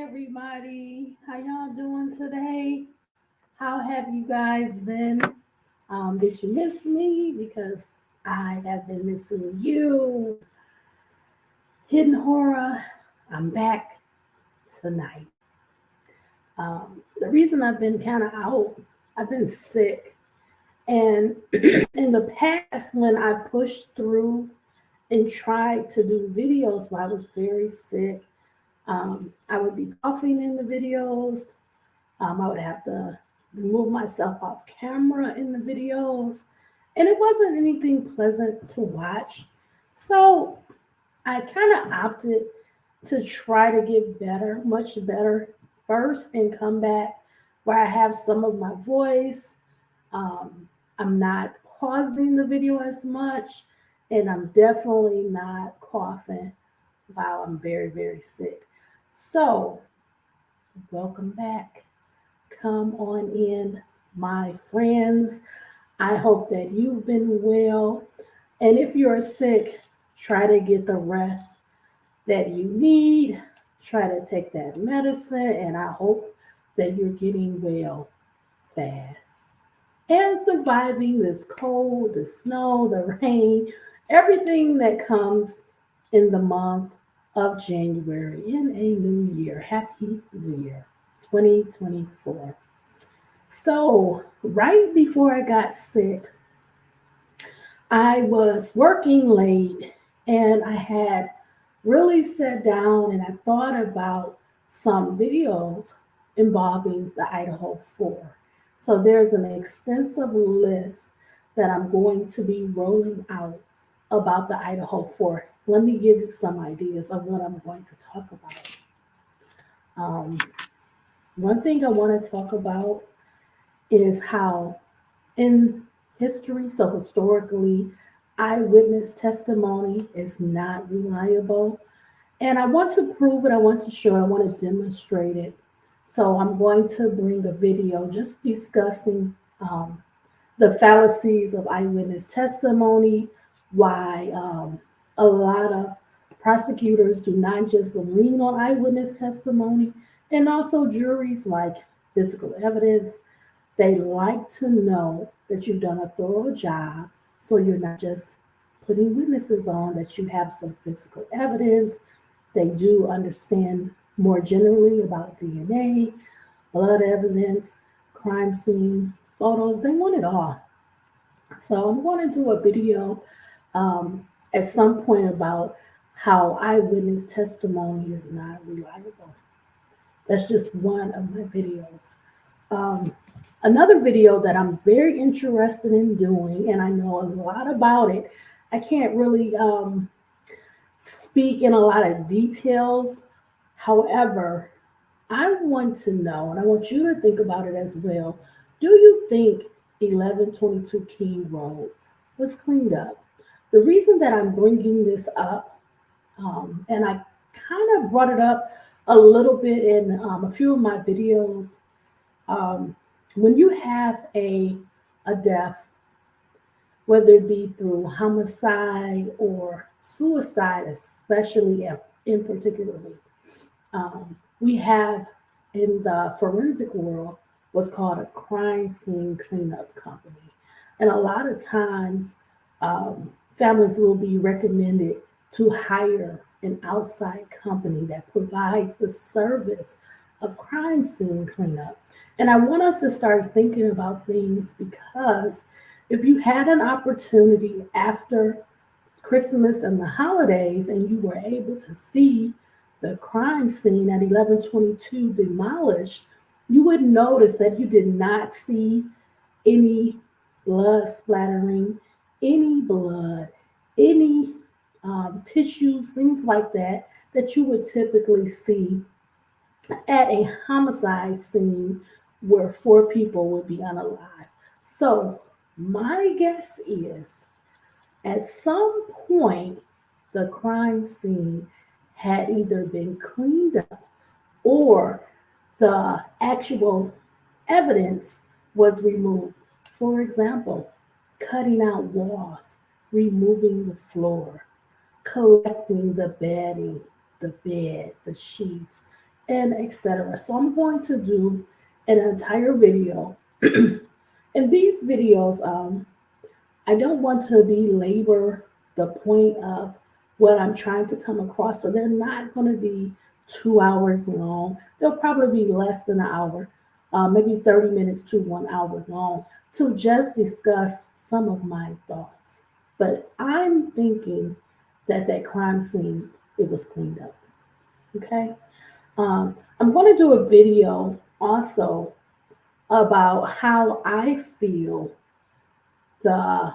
everybody. How y'all doing today? How have you guys been? Did you miss me? Because I have been missing you. Hidden Horror, I'm back tonight. The reason I've been kind of out, I've been sick. And in the past, when I pushed through and tried to do videos while I was very sick, I would be coughing in the videos. I would have to remove myself off camera in the videos, and it wasn't anything pleasant to watch. So I kind of opted to try to get better, much better first, and come back where I have some of my voice. I'm not pausing the video as much, and I'm definitely not coughing while I'm very, very sick. So, welcome back. Come on in, my friends. I hope that you've been well. And if you're sick, try to get the rest that you need. Try to take that medicine, and I hope that you're getting well fast and surviving this cold, the snow, the rain, everything that comes in the month of January in a new year. Happy New Year 2024. So, right before I got sick, I was working late and I had really sat down and I thought about some videos involving the Idaho Four. So there's an extensive list that I'm going to be rolling out about the Idaho Four. Let me give you some ideas of what I'm going to talk about. Um, One thing I want to talk about is how in history, so historically, eyewitness testimony is not reliable. And I want to prove it, I want to show it, I want to demonstrate it. So I'm going to bring a video just discussing the fallacies of eyewitness testimony, why a lot of prosecutors do not just lean on eyewitness testimony, and also juries like physical evidence. They like to know that you've done a thorough job, so you're not just putting witnesses on, that you have some physical evidence. They do understand more generally about DNA, blood evidence, crime scene photos. They want it all. So I'm going to do a video at some point about how eyewitness testimony is not reliable. That's just one of my videos. Um, Another video that I'm very interested in doing, and I know a lot about it, I can't really speak in a lot of details. However, I want to know, and I want you to think about it as well. Do you think 1122 King Road was cleaned up? The reason that I'm bringing this up, and I kind of brought it up a little bit in a few of my videos, um, when you have a death, whether it be through homicide or suicide, especially in particularly, we have in the forensic world what's called a crime scene cleanup company. And a lot of times, families will be recommended to hire an outside company that provides the service of crime scene cleanup. And I want us to start thinking about things because if you had an opportunity after Christmas and the holidays and you were able to see the crime scene at 1122 demolished, you would notice that you did not see any blood splattering, any blood, any tissues, things like that, that you would typically see at a homicide scene where four people would be unalive. So, my guess is at some point, the crime scene had either been cleaned up or the actual evidence was removed. For example, cutting out walls, removing the floor, collecting the bedding, the bed, the sheets, and etc. So I'm going to do an entire video. And these videos, I don't want to belabor the point of what I'm trying to come across. So they're not going to be 2 hours long. They'll probably be less than an hour, maybe 30 minutes to 1 hour long, to just discuss some of my thoughts. But I'm thinking that that crime scene, it was cleaned up. Okay. I'm going to do a video also about how I feel the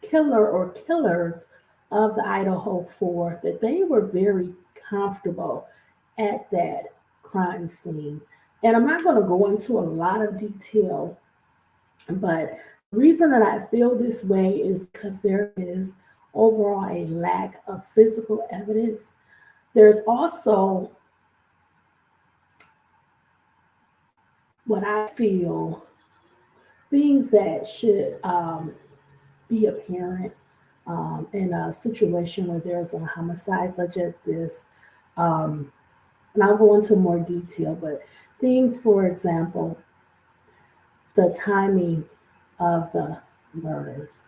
killer or killers of the Idaho Four, that they were very comfortable at that crime scene. And I'm not going to go into a lot of detail, but the reason that I feel this way is because there is overall a lack of physical evidence. There's also what I feel things that should be apparent in a situation where there's a homicide such as this. Um, and I'll go into more detail, but things, for example, the timing of the murders,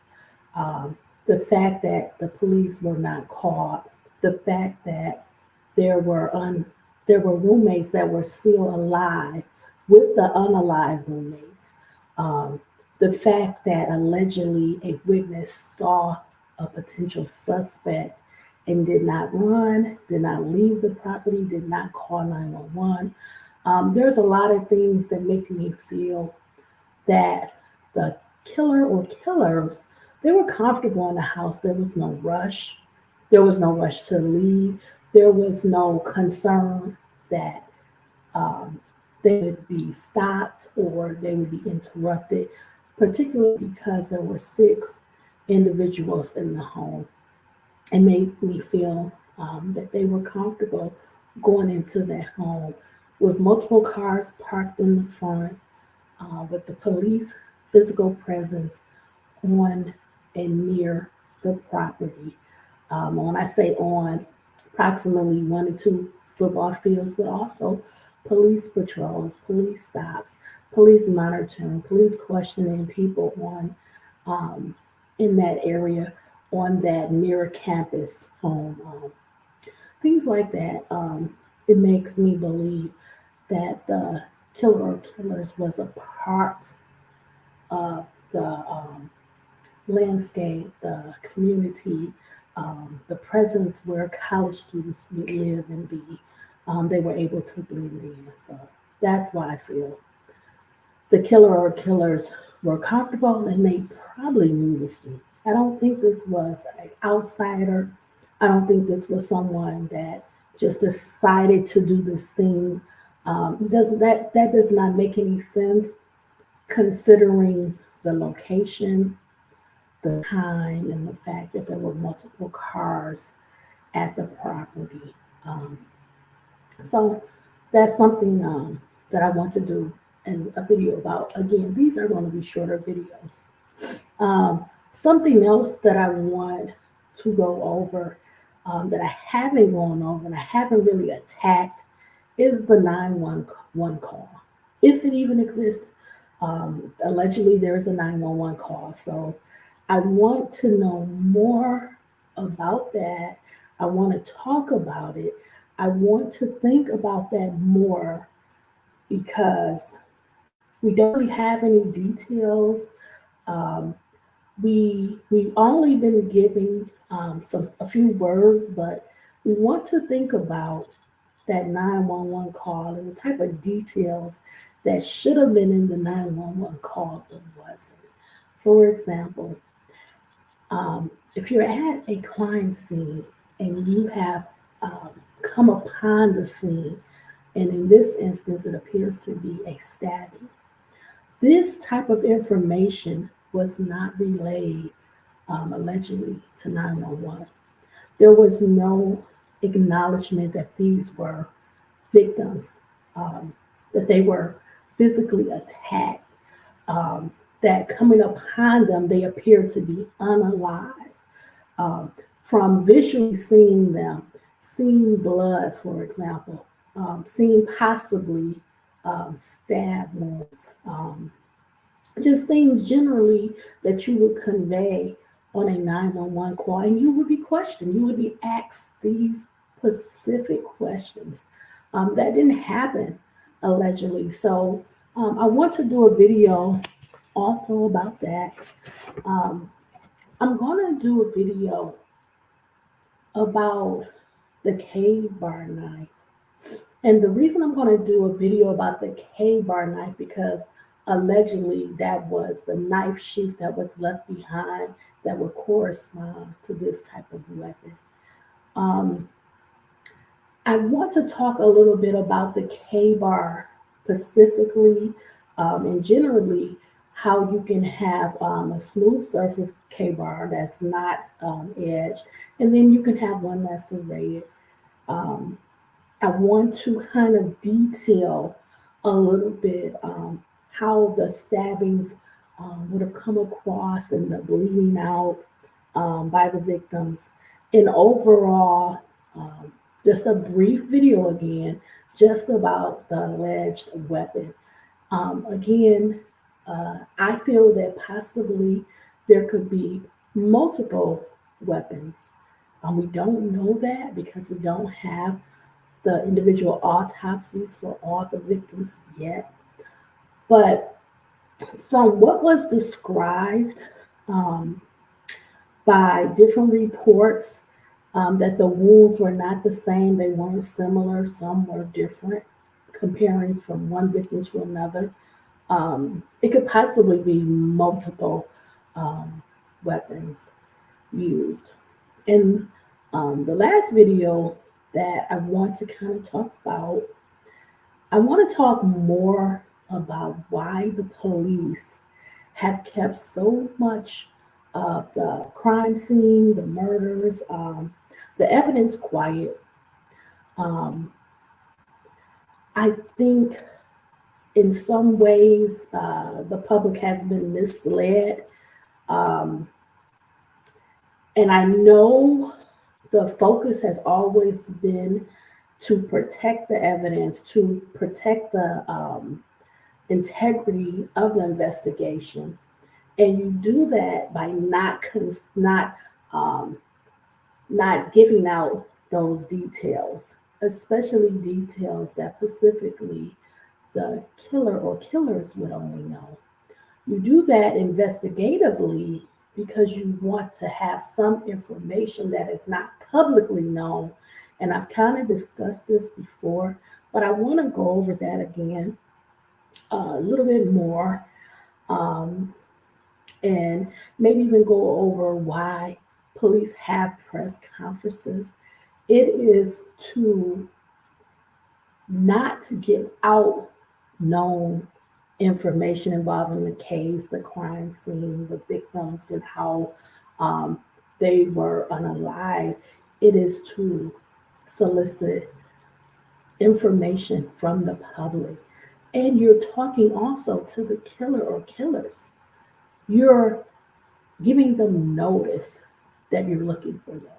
um, the fact that the police were not called, the fact that there were there were roommates that were still alive with the unalive roommates. Um, the fact that allegedly a witness saw a potential suspect and did not run, did not leave the property, did not call 911. There's a lot of things that make me feel that the killer or killers, they were comfortable in the house. There was no rush. There was no rush to leave. There was no concern that um, they would be stopped or they would be interrupted, particularly because there were 6 individuals in the home. It made me feel that they were comfortable going into that home with multiple cars parked in the front, with the police physical presence on and near the property. When I say on, approximately 1 to 2 football fields, but also police patrols, police stops, police monitoring, police questioning people on in that area, on that near campus home, things like that. It makes me believe that the killer or killers was a part of the landscape, the community, the presence where college students would live and be. They were able to blend in. So that's why I feel the killer or killers were comfortable and they probably knew the students. I don't think this was an outsider. I don't think this was someone that just decided to do this thing. That does not make any sense considering the location, the time, and the fact that there were multiple cars at the property. Um, so that's something that I want to do in a video about. Again, these are going to be shorter videos. Something else that I want to go over that I haven't gone over and I haven't really attacked is the 911 call, if it even exists. Allegedly, there is a 911 call. So I want to know more about that. I want to talk about it. I want to think about that more because we don't really have any details. Um, we've only been giving a few words, but we want to think about that 911 call and the type of details that should have been in the 911 call but wasn't. For example, if you're at a crime scene and you have come upon the scene, and in this instance, it appears to be a stabbing, this type of information was not relayed allegedly to 911. There was no acknowledgement that these were victims, that they were physically attacked, that coming upon them, they appeared to be unalive. From visually seeing them, seeing blood, for example, seen possibly stab wounds, just things generally that you would convey on a 911 call, and you would be questioned. You would be asked these specific questions. That didn't happen allegedly. So I want to do a video also about that. Um, I'm going to do a video about the cave bar knife. And the reason I'm going to do a video about the K-bar knife, because allegedly that was the knife sheath that was left behind that would correspond to this type of weapon. Um, I want to talk a little bit about the K-bar specifically, and generally how you can have a smooth surface K-bar that's not edged, and then you can have one that's serrated. Um, I want to kind of detail a little bit how the stabbings would have come across and the bleeding out by the victims. And overall, just a brief video again, just about the alleged weapon. Again, I feel that possibly there could be multiple weapons. We don't know that because we don't have the individual autopsies for all the victims yet. But from what was described um, by different reports, that the wounds were not the same, they weren't similar, some were different, comparing from one victim to another. It could possibly be multiple weapons used. In the last video that I want to kind of talk about, I want to talk more about why the police have kept so much of the crime scene, the murders, the evidence quiet. Um, I think in some ways the public has been misled. Um, and I know the focus has always been to protect the evidence, to protect the integrity of the investigation. And you do that by um, not giving out those details, especially details that specifically the killer or killers would only know. You do that investigatively because you want to have some information that is not publicly known. And I've kind of discussed this before, but I want to go over that again a little bit more, um, and maybe even go over why police have press conferences. It is to not give out known information involving the case, the crime scene, the victims, and how um, they were unalive. It is to solicit information from the public. And you're talking also to the killer or killers. You're giving them notice that you're looking for them.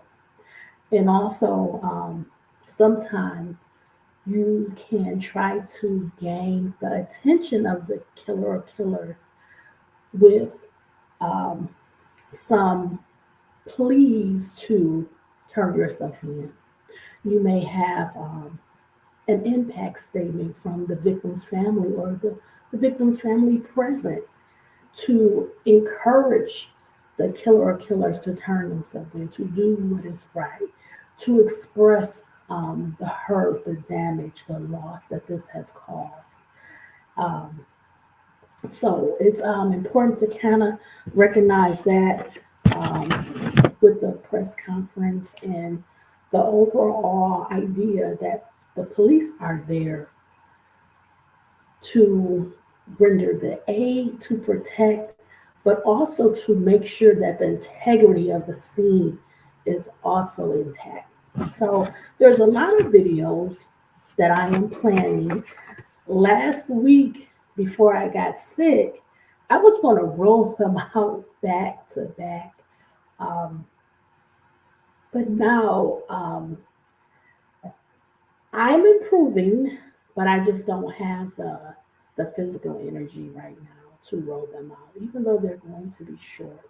And also, sometimes you can try to gain the attention of the killer or killers with um, some pleas to turn yourself in. You may have an impact statement from the victim's family or the victim's family present to encourage the killer or killers to turn themselves in, to do what is right, to express the hurt, the damage, the loss that this has caused. Um, so it's important to kind of recognize that with the press conference and the overall idea that the police are there to render the aid, to protect, but also to make sure that the integrity of the scene is also intact. So there's a lot of videos that I am planning. Last week, before I got sick, I was going to roll them out back to back. But now I'm improving, but I just don't have the physical energy right now to roll them out, even though they're going to be short.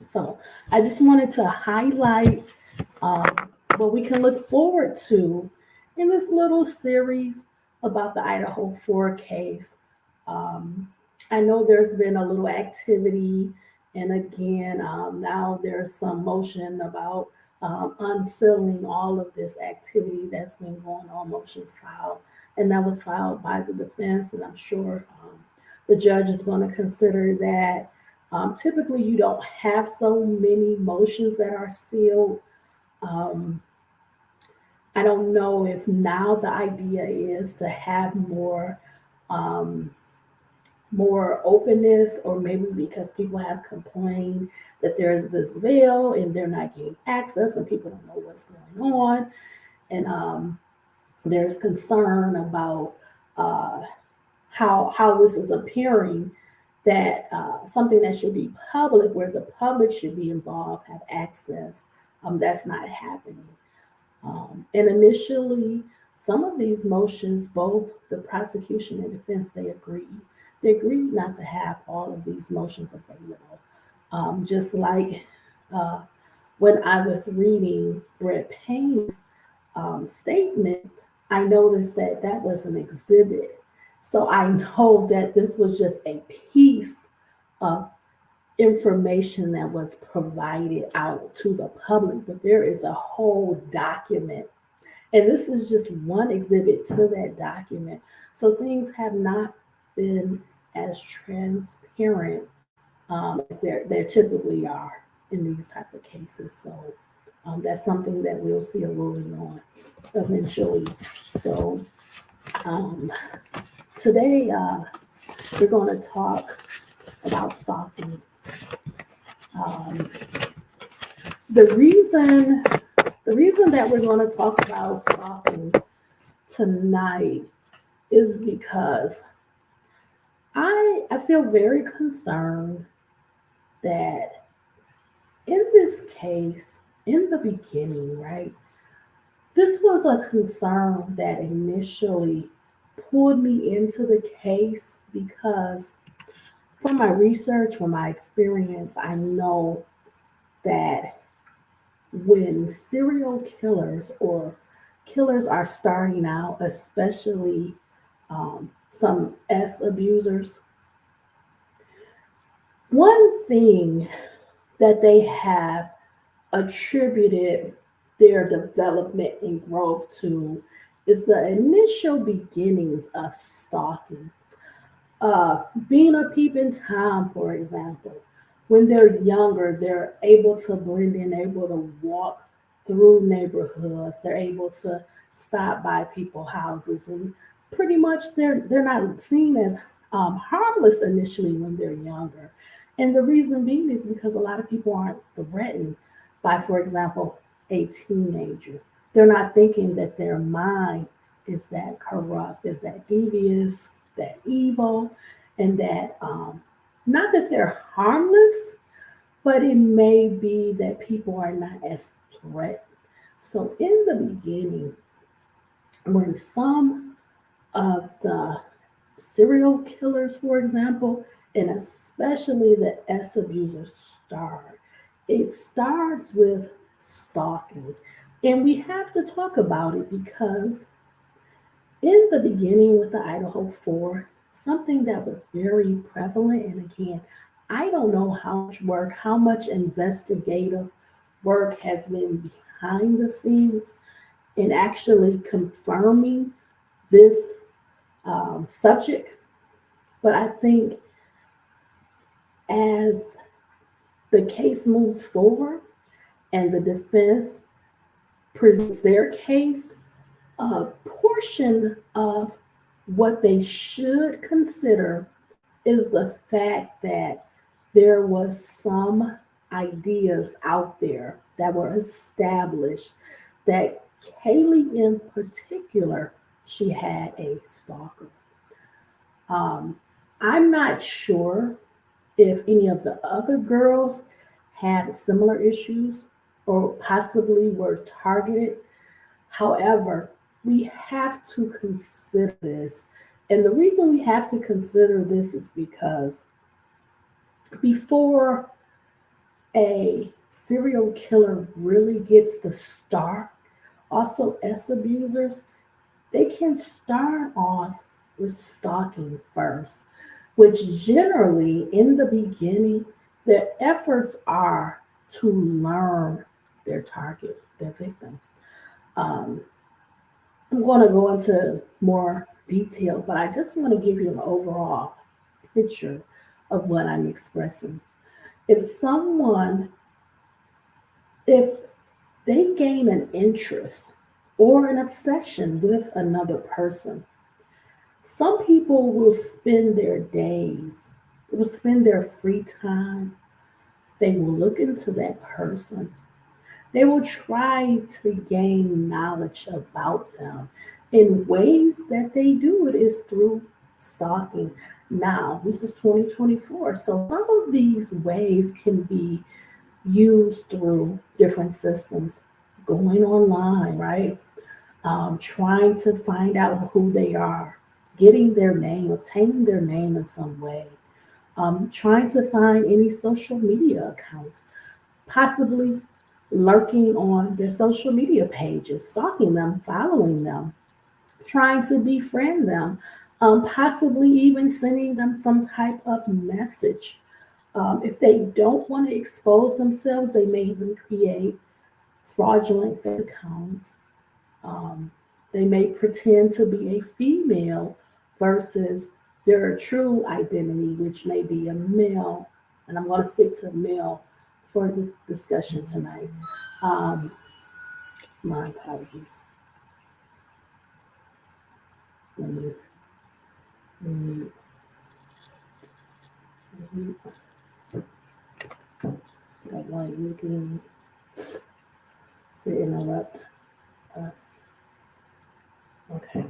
So I just wanted to highlight what we can look forward to in this little series about the Idaho Four case. Um, I know there's been a little activity, and again, now there's some motion about unsealing all of this activity that's been going on, motions filed, and that was filed by the defense, and I'm sure the judge is going to consider that. Typically, you don't have so many motions that are sealed. Um, I don't know if now the idea is to have um, more openness, or maybe because people have complained that there's this veil and they're not getting access and people don't know what's going on, and there's concern about uh, how this is appearing, that something that should be public, where the public should be involved, have access. That's not happening. And initially, some of these motions, both the prosecution and defense, they agreed. They agreed not to have all of these motions available. Just like uh, when I was reading Brett Payne's statement, I noticed that that was an exhibit. So I know that this was just a piece of information that was provided out to the public, but there is a whole document. And this is just one exhibit to that document. So things have not been as transparent as there typically are in these type of cases. So that's something that we'll see a ruling on eventually. So um, today we're going to talk about stalking. Um, the reason that we're going to talk about stalking tonight is because I feel very concerned that in this case, in the beginning, right, this was a concern that initially pulled me into the case because from my research, from my experience, I know that when serial killers or killers are starting out, especially some S abusers, one thing that they have attributed their development and growth to is the initial beginnings of stalking. Being a peep in Tom, for example, when they're younger, they're able to blend in, able to walk through neighborhoods, they're able to stop by people's houses, and pretty much they're not seen as harmless initially when they're younger. And the reason being is because a lot of people aren't threatened by, for example, a teenager. They're not thinking that their mind is that corrupt, is that devious, that evil, and that not that they're harmless, but it may be that people are not as threatened. So in the beginning, when some of the serial killers, for example, and especially the S abusers start, it starts with stalking. And we have to talk about it because in the beginning with the Idaho Four, something that was very prevalent, and again, I don't know how much work, how much investigative work has been behind the scenes in actually confirming this subject, but I think as the case moves forward and the defense presents their case, a portion of what they should consider is the fact that there was some ideas out there that were established that Kaylee in particular, she had a stalker. Um, I'm not sure if any of the other girls had similar issues or possibly were targeted. However, we have to consider this. And the reason we have to consider this is because before a serial killer really gets the start, also S abusers, they can start off with stalking first, which generally in the beginning, their efforts are to learn their target, their victim. Um, I'm going to go into more detail, but I just want to give you an overall picture of what I'm expressing. If someone, if they gain an interest or an obsession with another person, some people will spend their days, will spend their free time, they will look into that person. They will try to gain knowledge about them. In ways that they do it is through stalking. Now, this is 2024, so some of these ways can be used through different systems, going online, right? Trying to find out who they are, getting their name, obtaining their name in some way, trying to find any social media accounts, possibly lurking on their social media pages, stalking them, following them, trying to befriend them, possibly even sending them some type of message. If they don't want to expose themselves, they may even create fraudulent fake accounts. Um, they may pretend to be a female versus their true identity, which may be a male. And I'm going to stick to male for the discussion tonight. Um, my apologies. Let me, let me, let me, don't want anything to interrupt us. Okay.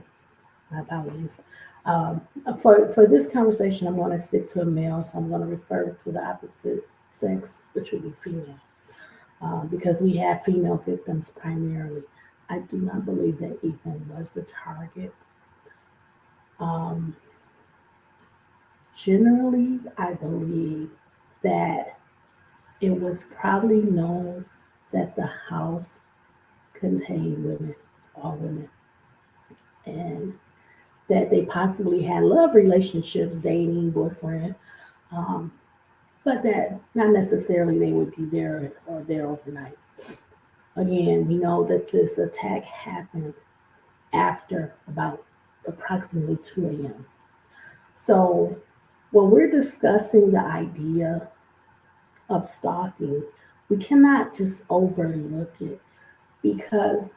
My apologies. Um, for this conversation, I'm going to stick to a male, so I'm going to refer to the opposite sex, which would be female, because we have female victims primarily. I do not believe that Ethan was the target. Um, Generally, I believe that it was probably known that the house contained women, all women, and that they possibly had love relationships, dating, boyfriend, um, but that not necessarily they would be there or there overnight. Again, we know that this attack happened after about approximately 2 a.m. So when we're discussing the idea of stalking, we cannot just overlook it because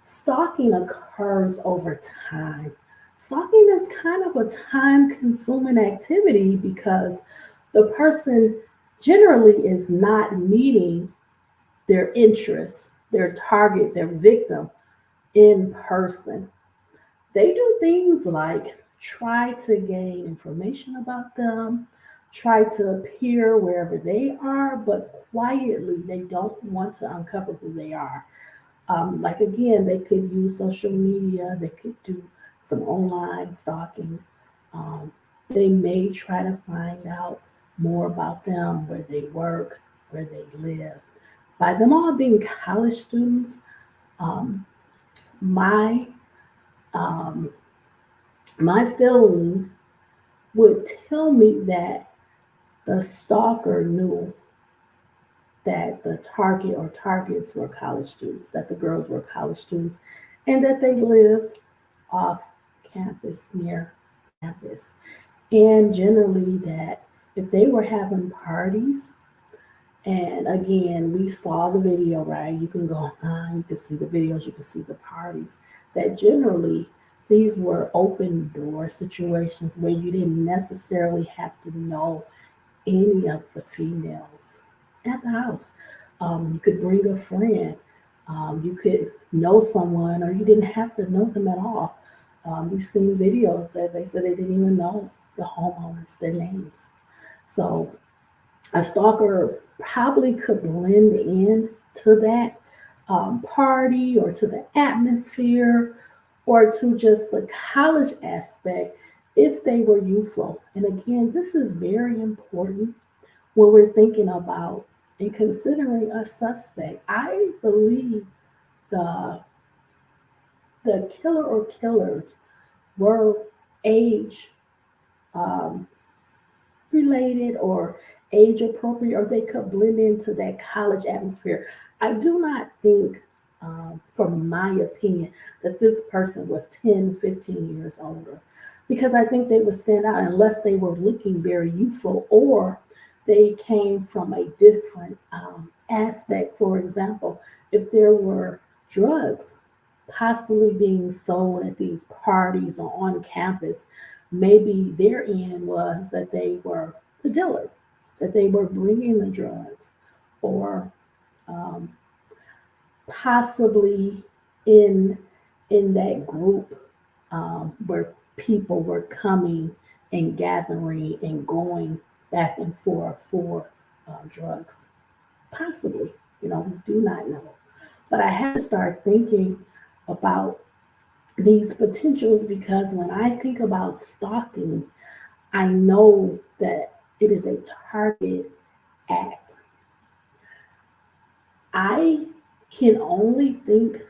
stalking occurs over time. Stalking is kind of a time consuming activity because the person generally is not meeting their interests, their target, their victim in person. They do things like try to gain information about them, try to appear wherever they are, but quietly they don't want to uncover who they are. Like again, they could use social media, they could do some online stalking. Um, they may try to find out more about them, where they work, where they live. By them all being college students, um, my um, my feeling would tell me that the stalker knew that the target or targets were college students, that the girls were college students, and that they lived off campus, near campus. And generally, that if they were having parties, and again, we saw the video, right? You can go online, you can see the videos, you can see the parties, that generally these were open door situations where you didn't necessarily have to know any of the females at the house. You could bring a friend. You could know someone, or you didn't have to know them at all. We've seen videos that they said they didn't even know the homeowners, their names. So a stalker probably could blend in to that party or to the atmosphere, or to just the college aspect if they were youthful. And again, this is very important when we're thinking about and considering a suspect. I believe the the killer or killers were age um, related or age appropriate, or they could blend into that college atmosphere. I do not think, from my opinion, that this person was 10, 15 years older, because I think they would stand out unless they were looking very youthful or they came from a different aspect. For example, if there were drugs possibly being sold at these parties or on campus, maybe their end was that they were the dealer, that they were bringing the drugs, or um, possibly in in that group where people were coming and gathering and going back and forth for drugs. Possibly, we do not know. But I had to start thinking about these potentials because when I think about stalking, I know that it is a target act. I can only think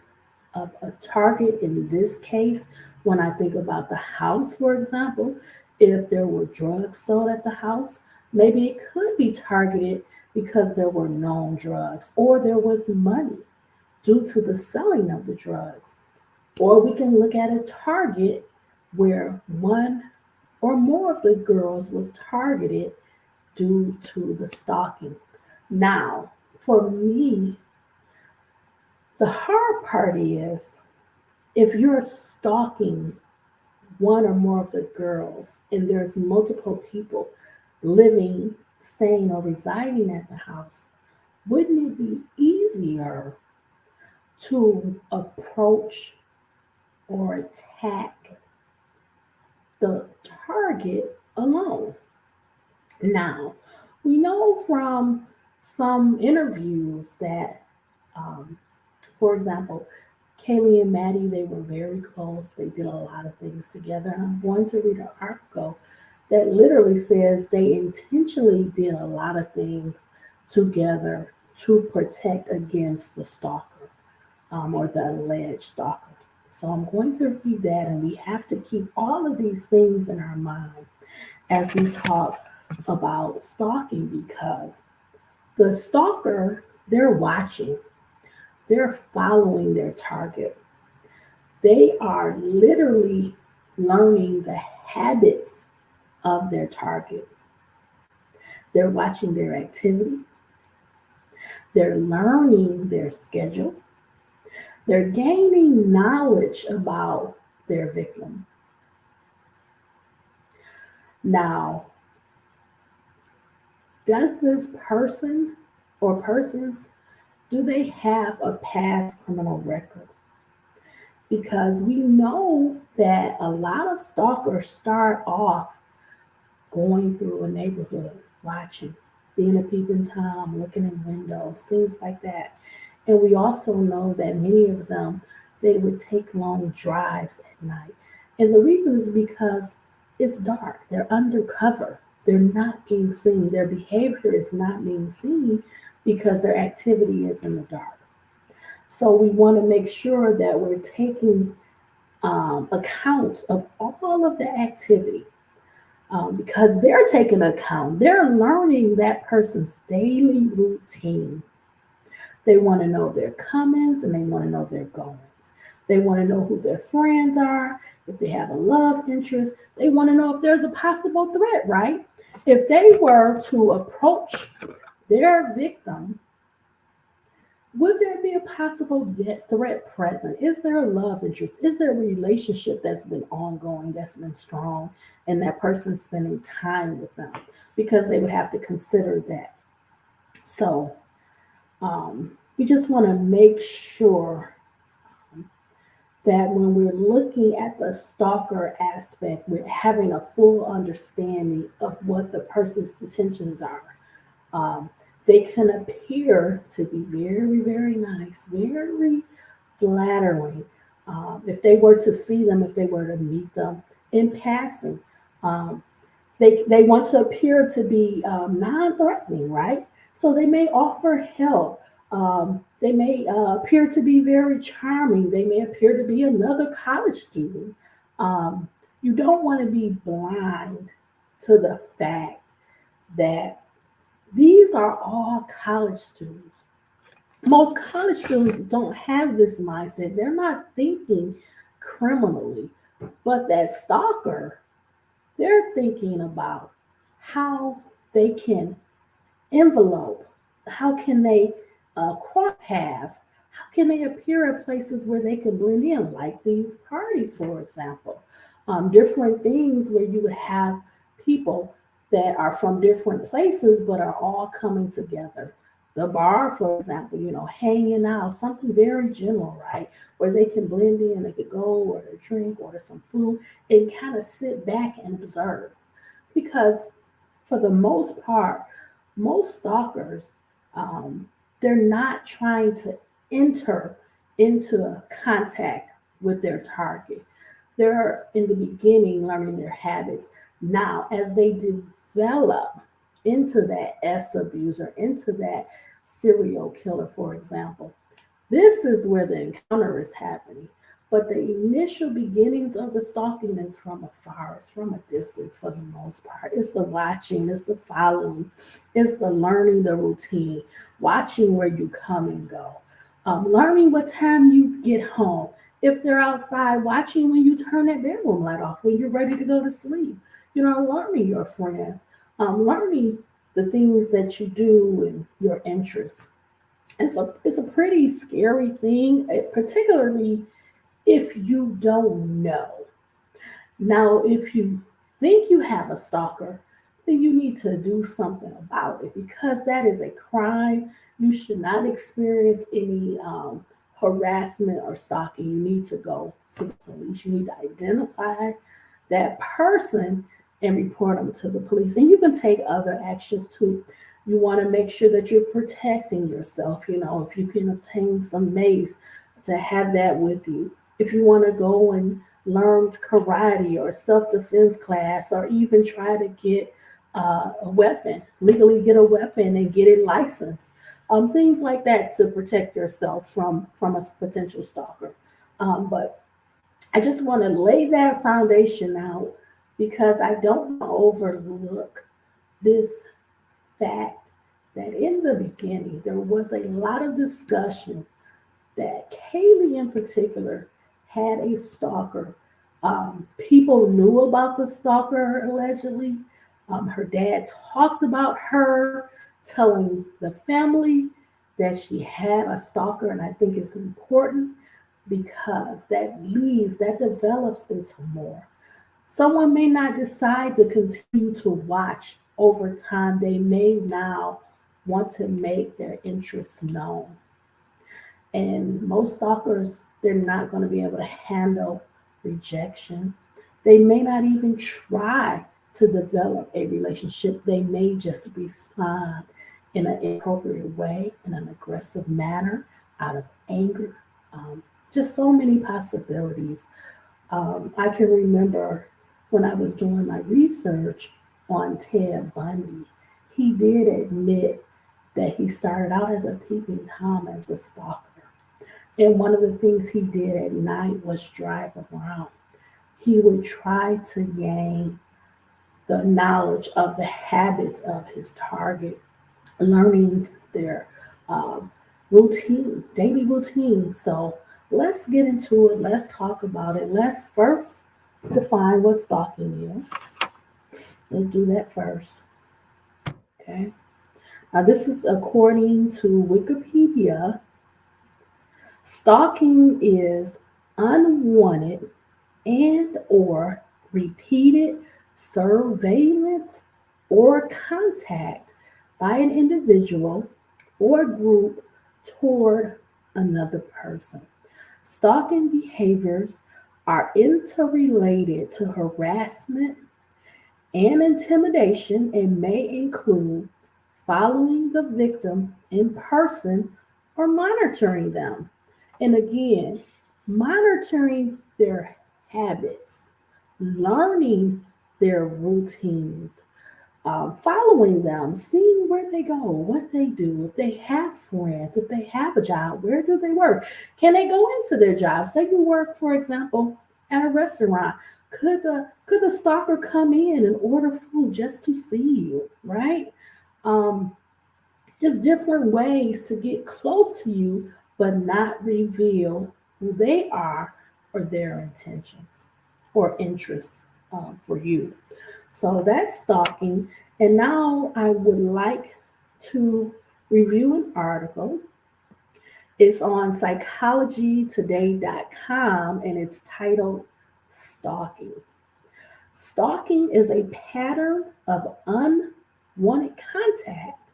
of a target in this case when I think about the house, for example. If there were drugs sold at the house, maybe it could be targeted because there were known drugs or there was money due to the selling of the drugs. Or we can look at a target where one or more of the girls was targeted due to the stalking. Now, for me, the hard part is if you're stalking one or more of the girls and there's multiple people living, staying, or residing at the house, wouldn't it be easier to approach or attack the target alone? Now, we know from some interviews that, um, for example, Kaylee and Maddie, they were very close. They did a lot of things together. And I'm going to read an article that literally says they intentionally did a lot of things together to protect against the stalker, or the alleged stalker. So I'm going to read that, and we have to keep all of these things in our mind as we talk about stalking because the stalker, they're watching, they're following their target. They are literally learning the habits of their target. They're watching their activity, they're learning their schedule, they're gaining knowledge about their victim. Now, does this person or persons, do they have a past criminal record? Because we know that a lot of stalkers start off going through a neighborhood, watching, being a peeping Tom, looking in windows, things like that. And we also know that many of them, they would take long drives at night. And the reason is because it's dark. They're undercover. They're not being seen. Their behavior is not being seen because their activity is in the dark. So we want to make sure that we're taking account of all of the activity, because they're taking account. They're learning that person's daily routine. They want to know their comings and they want to know their goings. They want to know who their friends are, if they have a love interest. They want to know if there's a possible threat, right? If they were to approach their victim, would there be a possible threat present? Is there a love interest? Is there a relationship that's been ongoing, that's been strong, and that person's spending time with them? Because they would have to consider that. So we just want to make sure that when we're looking at the stalker aspect, we're having a full understanding of what the person's intentions are. Um, they can appear to be very, very nice, very flattering, If they were to see them, if they were to meet them in passing, um, they want to appear to be non-threatening, right? So they may offer help. They may appear to be very charming. They may appear to be another college student. Um, you don't want to be blind to the fact that these are all college students. Most college students don't have this mindset. They're not thinking criminally, but that stalker, they're thinking about how they can envelope, how can they cross paths, how can they appear at places where they can blend in, like these parties, for example. Different things where you would have people that are from different places but are all coming together. The bar, for example, hanging out, something very general, right? Where they can blend in, they could go order a drink, order some food, and kind of sit back and observe. Because for the most part, most stalkers, um, they're not trying to enter into contact with their target. They're in the beginning learning their habits. Now, as they develop into that S abuser, into that serial killer, for example, this is where the encounter is happening. But the initial beginnings of the stalking is from afar, it's from a distance for the most part. It's the watching, it's the following, it's the learning the routine, watching where you come and go, learning what time you get home. If they're outside, watching when you turn that bedroom light off, when you're ready to go to sleep. Learning your friends, learning the things that you do and your interests. It's a pretty scary thing, particularly if you don't know. Now, if you think you have a stalker, then you need to do something about it because that is a crime. You should not experience any harassment or stalking. You need to go to the police. You need to identify that person and report them to the police. And you can take other actions too. You want to make sure that you're protecting yourself. If you can obtain some mace, to have that with you. If you want to go and learn karate or self-defense class, or even try to get a weapon, legally get a weapon and get it licensed. Things like that to protect yourself from a potential stalker. But I just want to lay that foundation out because I don't want to overlook this fact that in the beginning there was a lot of discussion that Kaylee in particular had a stalker. People knew about the stalker allegedly. Her dad talked about her, telling the family that she had a stalker, and I think it's important because that develops into more. Someone may not decide to continue to watch over time. They may now want to make their interests known. And most stalkers, they're not going to be able to handle rejection. They may not even try to develop a relationship. They may just respond in an inappropriate way, in an aggressive manner, out of anger. Just so many possibilities. I can remember when I was doing my research on Ted Bundy, he did admit that he started out as a peeping Tom, as a stalker. And one of the things he did at night was drive around. He would try to gain the knowledge of the habits of his target, learning their um, routine, daily routine. So let's get into it. Let's talk about it. Let's first define what stalking is. Let's do that first. Okay. Now, this is according to Wikipedia. Stalking is unwanted and or repeated surveillance or contact by an individual or group toward another person. Stalking behaviors are interrelated to harassment and intimidation and may include following the victim in person or monitoring them. And again, monitoring their habits, learning their routines, following them, seeing where they go, what they do, if they have friends, if they have a job, where do they work? Can they go into their job? Say you work, for example, at a restaurant. Could the stalker come in and order food just to see you, right? Um, just different ways to get close to you, but not reveal who they are or their intentions or interests for you. So that's stalking. And now I would like to review an article. It's on psychologytoday.com and it's titled Stalking. Stalking is a pattern of unwanted contact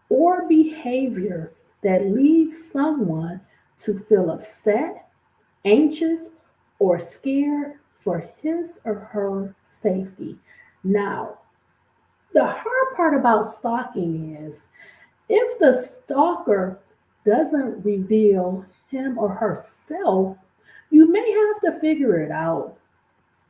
or behavior that leads someone to feel upset, anxious, or scared for his or her safety. Now, the hard part about stalking is if the stalker doesn't reveal him or herself, you may have to figure it out.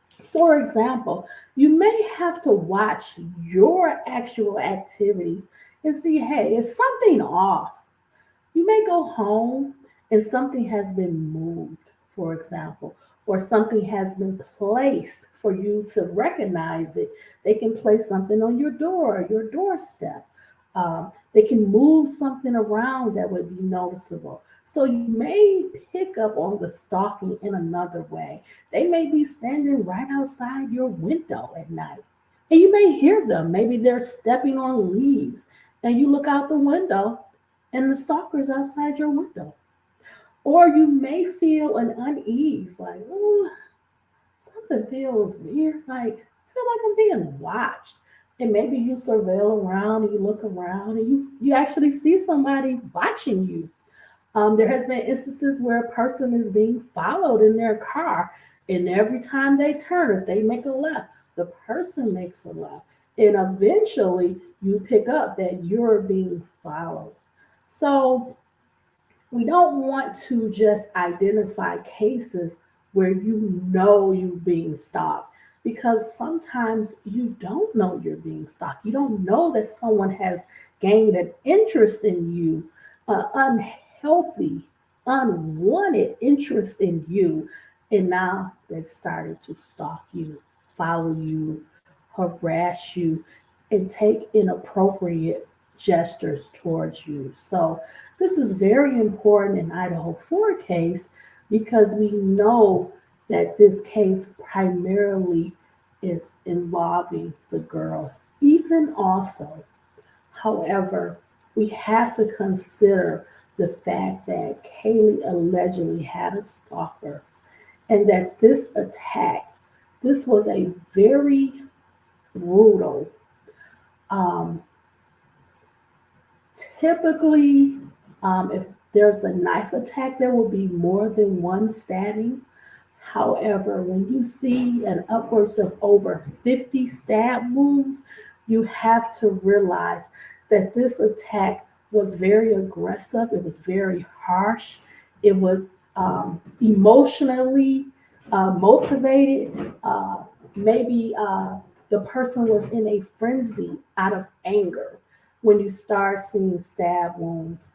For example, you may have to watch your actual activities and see, hey, is something off? You may go home and something has been moved, for example, or something has been placed for you to recognize it. They can place something on your door, your doorstep. They can move something around that would be noticeable. So you may pick up on the stalking in another way. They may be standing right outside your window at night. And you may hear them. Maybe they're stepping on leaves. And you look out the window and the stalker is outside your window. Or you may feel an unease, like, oh, something feels weird, like I feel like I'm being watched. And maybe you surveil around and you look around and you actually see somebody watching you. There has been instances where a person is being followed in their car, and every time they turn, if they make a left, the person makes a left. And eventually you pick up that you're being followed. So we don't want to just identify cases where you know you're being stalked because sometimes you don't know you're being stalked. You don't know that someone has gained an interest in you, unhealthy, unwanted interest in you, and now they've started to stalk you, follow you, harass you, and take inappropriate gestures towards you. So this is very important in Idaho Four case because we know that this case primarily is involving the girls. Even also, however, we have to consider the fact that Kaylee allegedly had a stalker and that this attack, this was a very brutal, um, typically, if there's a knife attack, there will be more than one stabbing. However, when you see an upwards of over 50 stab wounds, you have to realize that this attack was very aggressive. It was very harsh. It was emotionally motivated. Maybe the person was in a frenzy out of anger when you start seeing stab wounds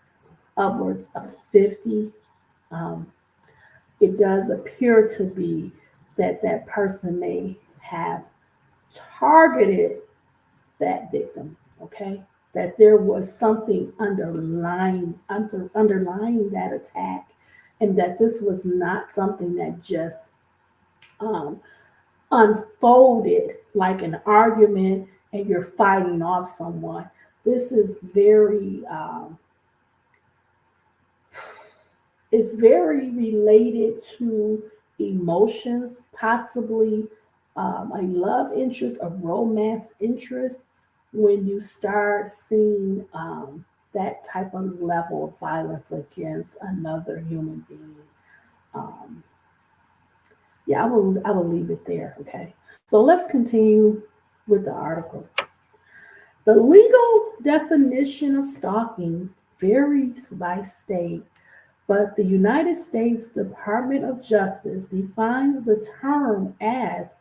upwards of 50. Um, it does appear to be that that person may have targeted that victim, okay? That there was something underlying that attack, and that this was not something that just um, unfolded like an argument and you're fighting off someone. This is it's very related to emotions, possibly a love interest, a romance interest, when you start seeing that type of level of violence against another human being. Um, yeah, I will leave it there. Okay, so let's continue with the article. The legal definition of stalking varies by state, but the United States Department of Justice defines the term as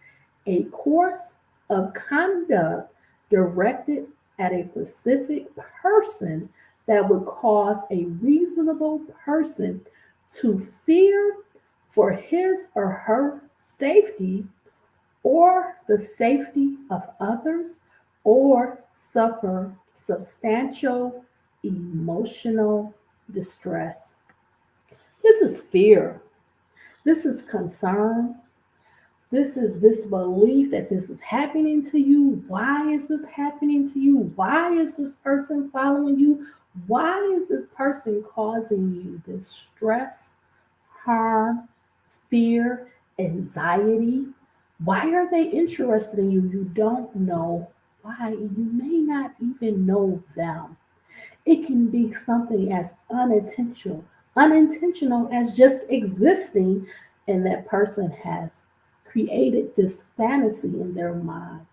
a course of conduct directed at a specific person that would cause a reasonable person to fear for his or her safety or the safety of others or suffer substantial emotional distress. This is fear. This is concern. This is disbelief that this is happening to you. Why is this happening to you? Why is this person following you? Why is this person causing you this stress, harm, fear, anxiety? Why are they interested in you? You don't know why. You may not even know them. It can be something as unintentional as just existing, and that person has created this fantasy in their mind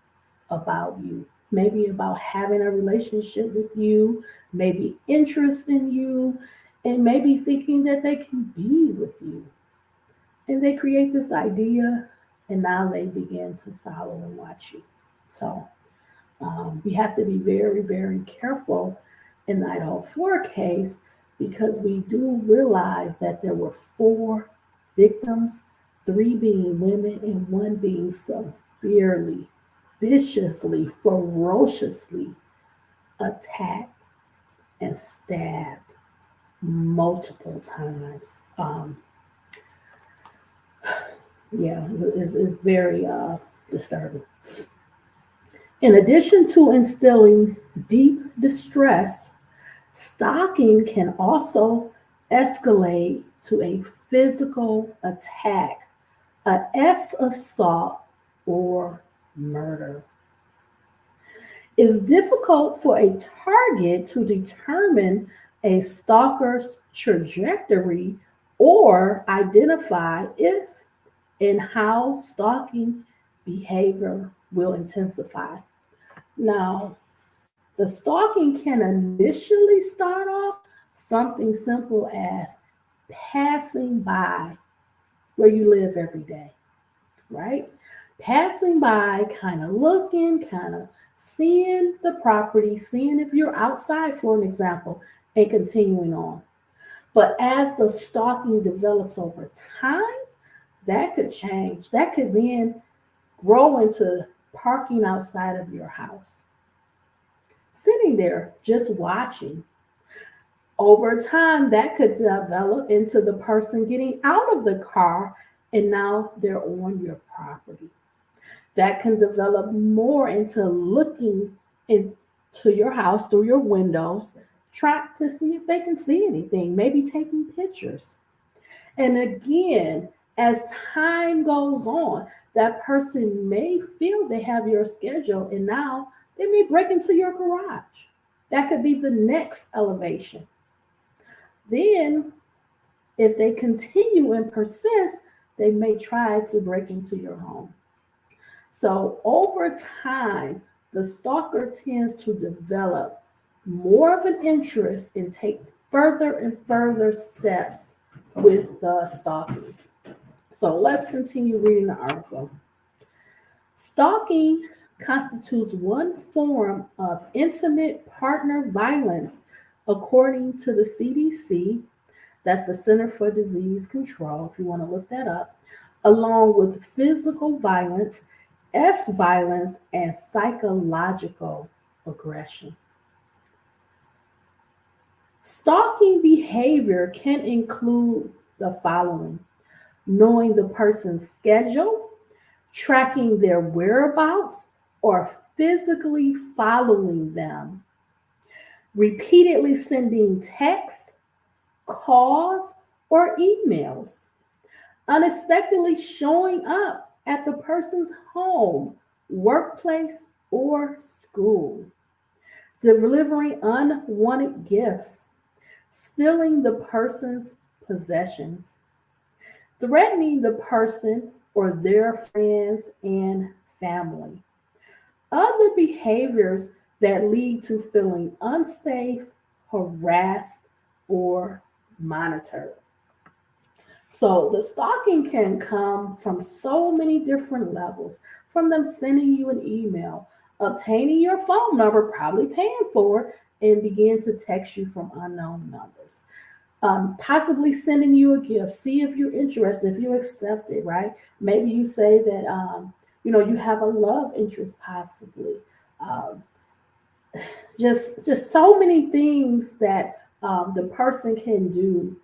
about you. Maybe about having a relationship with you, maybe interest in you, and maybe thinking that they can be with you. And they create this idea, and now they begin to follow and watch you. So we have to be very, very careful in the Idaho Four case because we do realize that there were 4 victims, 3 being women and 1 being severely, viciously, ferociously attacked and stabbed multiple times. Yeah, it's very disturbing. In addition to instilling deep distress, stalking can also escalate to a physical attack, a S assault, or murder. It's difficult for a target to determine a stalker's trajectory or identify if and how stalking behavior will intensify. Now, the stalking can initially start off something simple as passing by where you live every day, right? Passing by, kind of looking, kind of seeing the property, seeing if you're outside, for an example, and continuing on. But as the stalking develops over time, that could change. That could then grow into parking outside of your house, sitting there just watching. Over time, that could develop into the person getting out of the car and now they're on your property. That can develop more into looking into your house through your windows, trying to see if they can see anything, maybe taking pictures. And again, as time goes on, that person may feel they have your schedule and now they may break into your garage. That could be the next elevation. Then, if they continue and persist, they may try to break into your home. So, over time, the stalker tends to develop more of an interest and take further and further steps with the stalking. So let's continue reading the article. Stalking constitutes one form of intimate partner violence, according to the CDC. That's the Center for Disease Control, if you want to look that up, along with physical violence, S violence, and psychological aggression. Stalking behavior can include the following: knowing the person's schedule, tracking their whereabouts, or physically following them, repeatedly sending texts, calls, or emails, unexpectedly showing up at the person's home, workplace, or school, delivering unwanted gifts, stealing the person's possessions, threatening the person or their friends and family. Other behaviors that lead to feeling unsafe, harassed, or monitored. So the stalking can come from so many different levels, from them sending you an email, obtaining your phone number, probably paying for it, and begin to text you from unknown numbers. Possibly sending you a gift, see if you're interested, if you accept it, right? Maybe you say that, you have a love interest, possibly. Um, just so many things that the person can do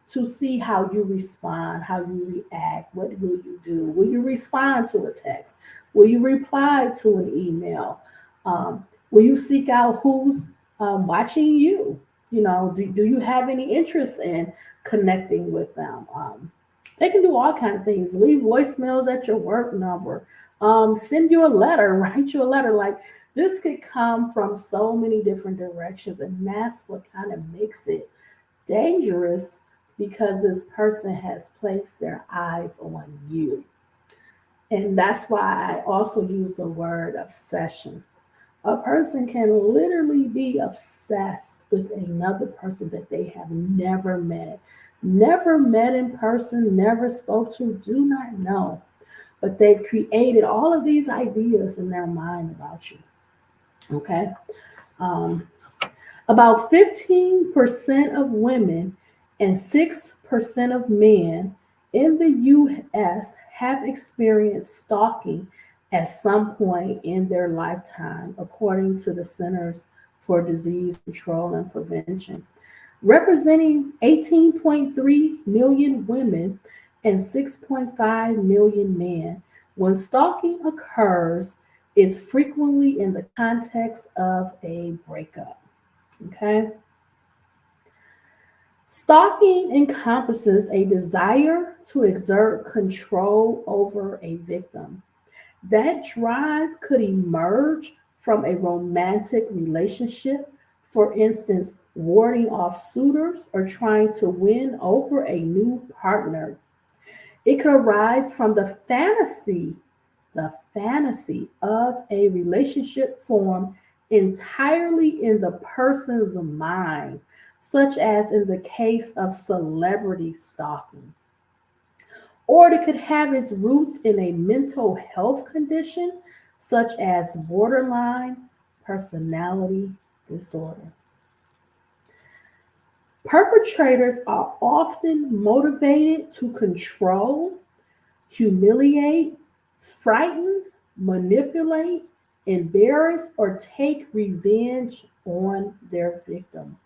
to see how you respond, how you react. What will you do? Will you respond to a text? Will you reply to an email? Will you seek out who's watching you? Do you have any interest in connecting with them? They can do all kind of things. Leave voicemails at your work number. Send you a letter. Write you a letter. Like, this could come from so many different directions, and that's what kind of makes it dangerous, because this person has placed their eyes on you. And that's why I also use the word obsession. A person can literally be obsessed with another person that they have never met in person, never spoke to, do not know. But they've created all of these ideas in their mind about you. Okay. Um, about 15% of women and 6% of men in the US have experienced stalking at some point in their lifetime, according to the Centers for Disease Control and Prevention, representing 18.3 million women and 6.5 million men. When stalking occurs, it's frequently in the context of a breakup. Okay. Stalking encompasses a desire to exert control over a victim. That drive could emerge from a romantic relationship, for instance, warding off suitors or trying to win over a new partner. It could arise from the fantasy of a relationship formed entirely in the person's mind, such as in the case of celebrity stalking. Or it could have its roots in a mental health condition, such as borderline personality disorder. Perpetrators are often motivated to control, humiliate, frighten, manipulate, embarrass, or take revenge on their victim.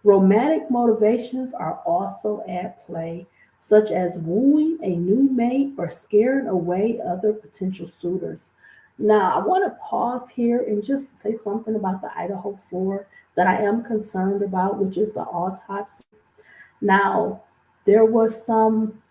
Romantic motivations are also at play, such as wooing a new mate or scaring away other potential suitors. Now, I want to pause here and just say something about the Idaho Four that I am concerned about, which is the autopsy. Now, there was some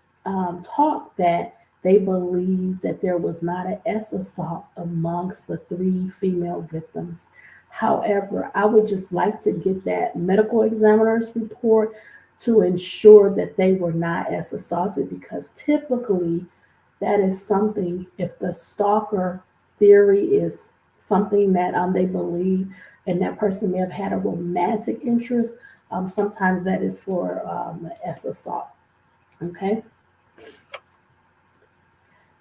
talk that they believed that there was not an S assault amongst the three female victims. However, I would just like to get that medical examiner's report to ensure that they were not as assaulted, because typically that is something, if the stalker theory is something that they believe, and that person may have had a romantic interest, sometimes that is for S assault. Okay.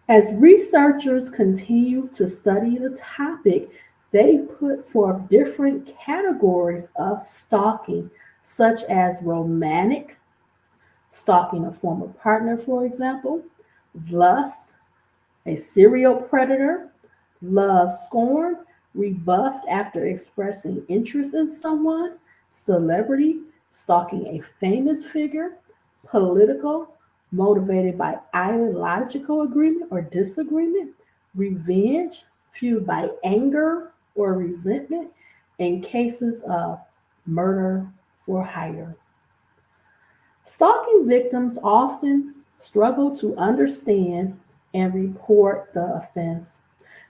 As researchers continue to study the topic, they put forth different categories of stalking, such as romantic, stalking a former partner, for example, lust, a serial predator, love scorn, rebuffed after expressing interest in someone, celebrity, stalking a famous figure, political, motivated by ideological agreement or disagreement, revenge, fueled by anger or resentment, and cases of murder for hire. Stalking victims often struggle to understand and report the offense.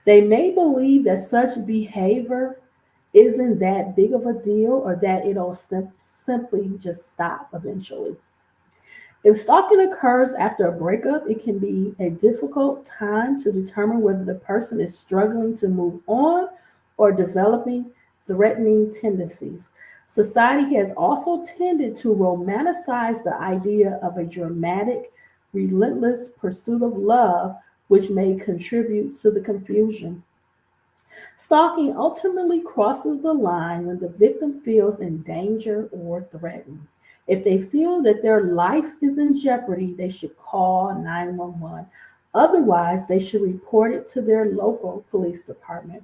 They may believe that such behavior isn't that big of a deal, or that it'll simply just stop eventually. If stalking occurs after a breakup, it can be a difficult time to determine whether the person is struggling to move on or developing threatening tendencies. Society has also tended to romanticize the idea of a dramatic, relentless pursuit of love, which may contribute to the confusion. Stalking ultimately crosses the line when the victim feels in danger or threatened. If they feel that their life is in jeopardy, they should call 911. Otherwise, they should report it to their local police department.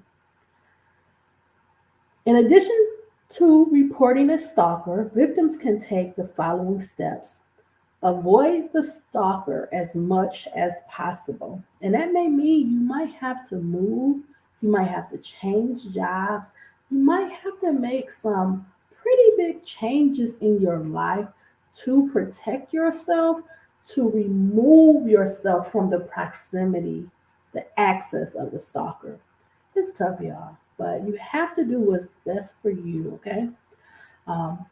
In addition to reporting a stalker, victims can take the following steps. Avoid the stalker as much as possible. And that may mean you might have to move, you might have to change jobs, you might have to make some pretty big changes in your life to protect yourself, to remove yourself from the proximity, the access of the stalker. It's tough, y'all, but you have to do what's best for you, okay? Um,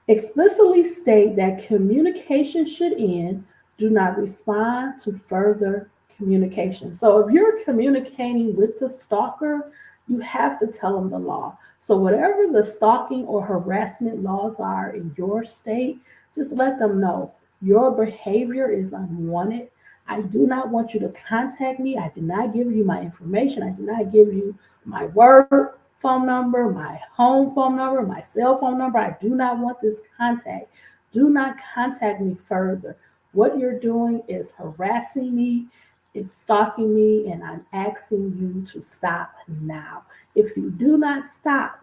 Explicitly state that communication should end. Do not respond to further communication. So if you're communicating with the stalker, you have to tell them the law. So whatever the stalking or harassment laws are in your state, just let them know your behavior is unwanted. I do not want you to contact me. I did not give you my information. I did not give you my work phone number, my home phone number, my cell phone number. I do not want this contact. Do not contact me further. What you're doing is harassing me, it's stalking me, and I'm asking you to stop now. If you do not stop,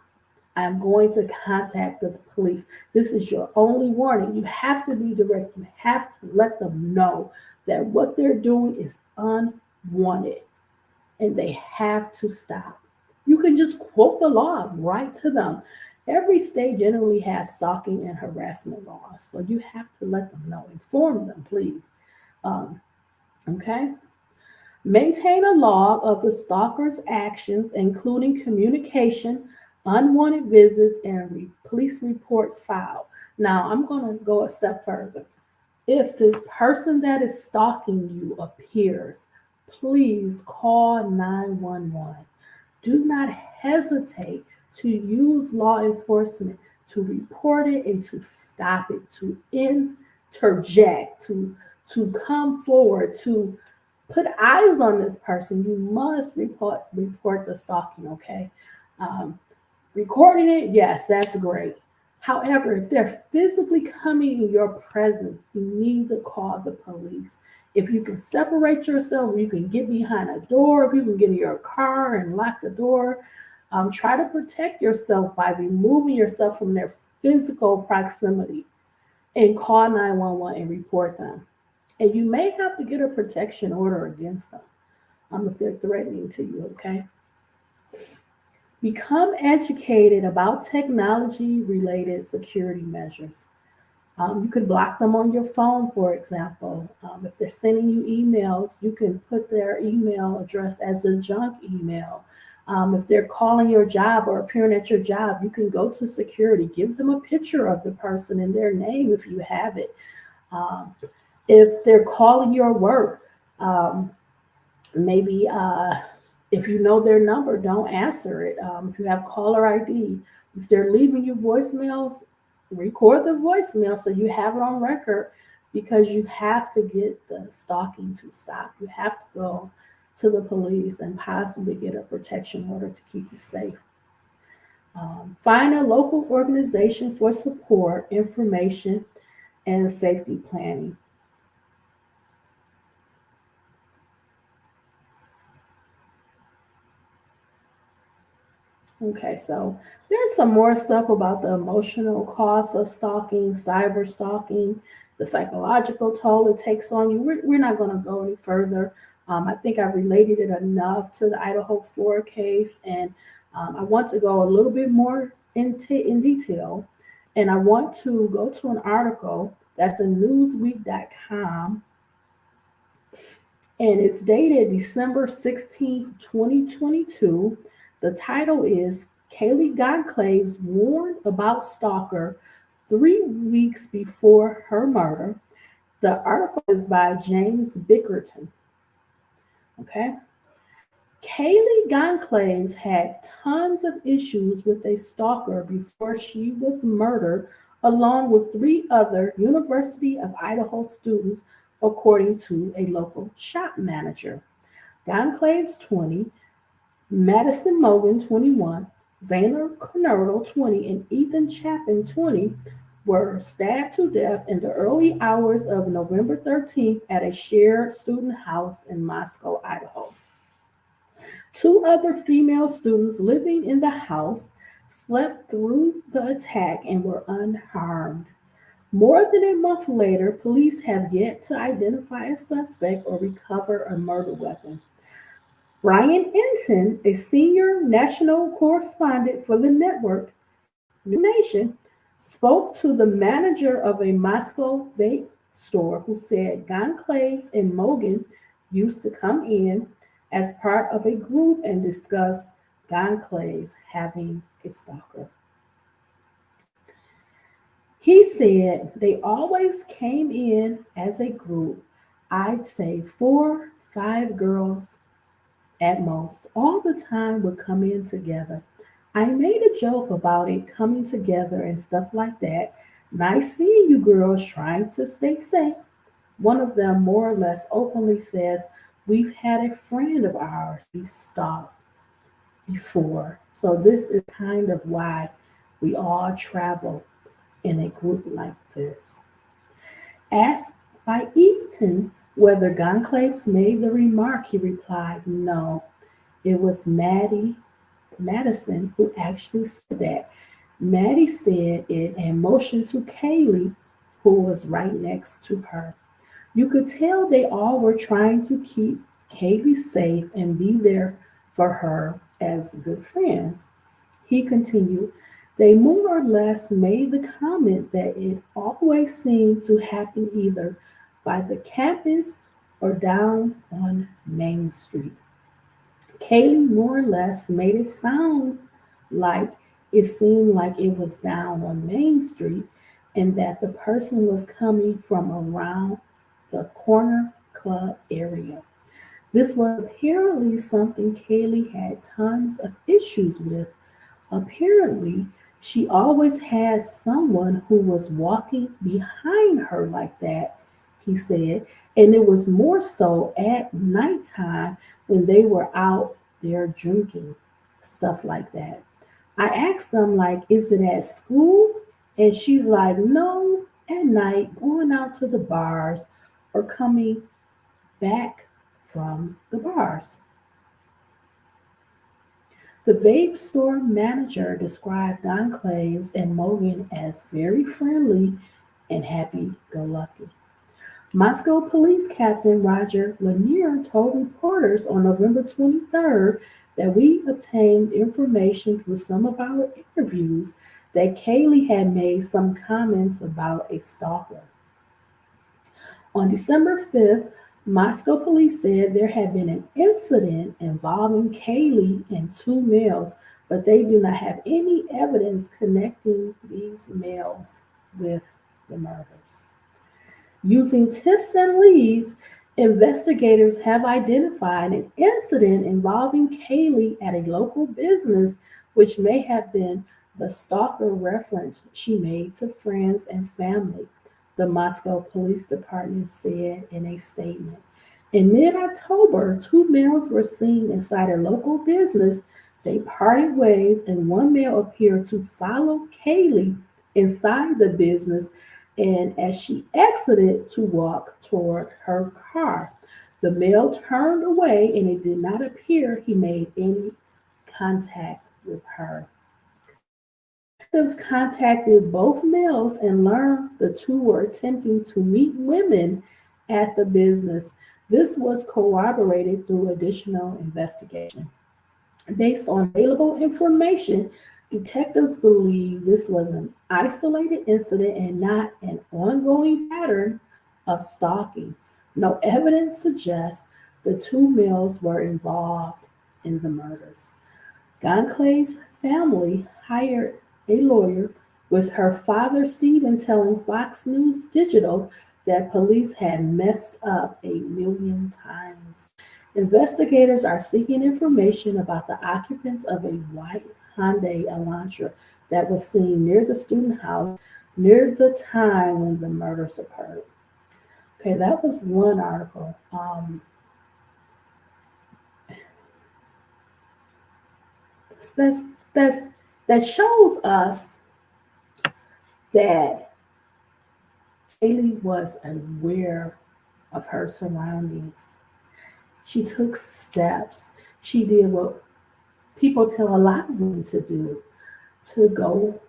I'm going to contact the police. This is your only warning. You have to be direct. You have to let them know that what they're doing is unwanted and they have to stop. You can just quote the law right to them. Every state generally has stalking and harassment laws, so you have to let them know. Inform them, please. Um, okay? Maintain a log of the stalker's actions, including communication, unwanted visits, and police reports filed. Now, I'm going to go a step further. If this person that is stalking you appears, please call 911. Do not hesitate to use law enforcement to report it and to stop it, to interject, to come forward, to put eyes on this person. You must report the stalking, okay? Um, Recording it, yes, that's great. However, if they're physically coming in your presence, you need to call the police. If you can separate yourself, you can get behind a door, if you can get in your car and lock the door, try to protect yourself by removing yourself from their physical proximity and call 911 and report them. And you may have to get a protection order against them if they're threatening to you, okay? Become educated about technology related security measures. You could block them on your phone, for example. If they're sending you emails, you can put their email address as a junk email. If they're calling your job or appearing at your job, you can go to security, give them a picture of the person and their name if you have it. Um, if they're calling your work, maybe if you know their number, don't answer it. If you have caller ID, if they're leaving you voicemails, record the voicemail so you have it on record, because you have to get the stalking to stop. You have to go to the police and possibly get a protection order to keep you safe. Find a local organization for support, information, and safety planning. Okay, so there's some more stuff about the emotional costs of stalking, cyber stalking, the psychological toll it takes on you. We're not going to go any further. I think I related it enough to the Idaho Four case, and I want to go a little bit more in detail. And I want to go to an article that's in newsweek.com, and it's dated December 16th, 2022. The title is Kaylee Gonclaves Warned About Stalker 3 weeks before her murder. The article is by James Bickerton. Okay. Kaylee Goncalves had tons of issues with a stalker before she was murdered, along with three other University of Idaho students, according to a local shop manager. Goncalves, 20, Madison Mogan, 21, Zainer Cornero, 20, and Ethan Chapin, 20, were stabbed to death in the early hours of November 13th at a shared student house in Moscow, Idaho. Two other female students living in the house slept through the attack and were unharmed. More than a month later, police have yet to identify a suspect or recover a murder weapon. Brian Ensign, a senior national correspondent for the network, New Nation, spoke to the manager of a Moscow vape store who said Goncalves and Mogan used to come in as part of a group and discuss Goncalves having a stalker. He said they always came in as a group. I'd say 4, 5 girls at most. All the time would come in together. I made a joke about it coming together and stuff like that. Nice seeing you girls trying to stay safe. One of them more or less openly says, we've had a friend of ours be stalked before. So this is kind of why we all travel in a group like this. Asked by Eaton whether Goncalves made the remark, he replied, no, it was Madison who actually said that. Maddie said it and motioned to Kaylee, who was right next to her. You could tell they all were trying to keep Kaylee safe and be there for her as good friends. He continued, they more or less made the comment that it always seemed to happen either by the campus or down on Main Street. Kaylee more or less made it sound like it seemed like it was down on Main Street and that the person was coming from around the corner club area. This was apparently something Kaylee had tons of issues with. Apparently, she always had someone who was walking behind her like that, he said, and it was more so at nighttime when they were out there drinking, stuff like that. I asked them, like, is it at school? And she's like, no, at night, going out to the bars or coming back from the bars. The vape store manager described Goncalves and Mogan as very friendly and happy-go-lucky. Moscow Police Captain Roger Lanier told reporters on November 23rd that we obtained information through some of our interviews that Kaylee had made some comments about a stalker. On December 5th, Moscow police said there had been an incident involving Kaylee and two males, but they do not have any evidence connecting these males with the murders. Using tips and leads, investigators have identified an incident involving Kaylee at a local business, which may have been the stalker reference she made to friends and family, the Moscow Police Department said in a statement. In mid-October, two males were seen inside a local business. They parted ways, and one male appeared to follow Kaylee inside the business and as she exited to walk toward her car. The male turned away and it did not appear he made any contact with her. Detectives contacted both males and learned the two were attempting to meet women at the business. This was corroborated through additional investigation. Based on available information, detectives believe this was an isolated incident and not an ongoing pattern of stalking. No evidence suggests the two males were involved in the murders. Goncalves' family hired a lawyer, with her father Stephen telling Fox News Digital that police had messed up 1,000,000 times. Investigators are seeking information about the occupants of a white Hyundai Elantra that was seen near the student house near the time when the murders occurred. Okay, that was one article. That's, that's, that shows us that Kaylee was aware of her surroundings. She took steps. She did what people tell a lot of women to do, to go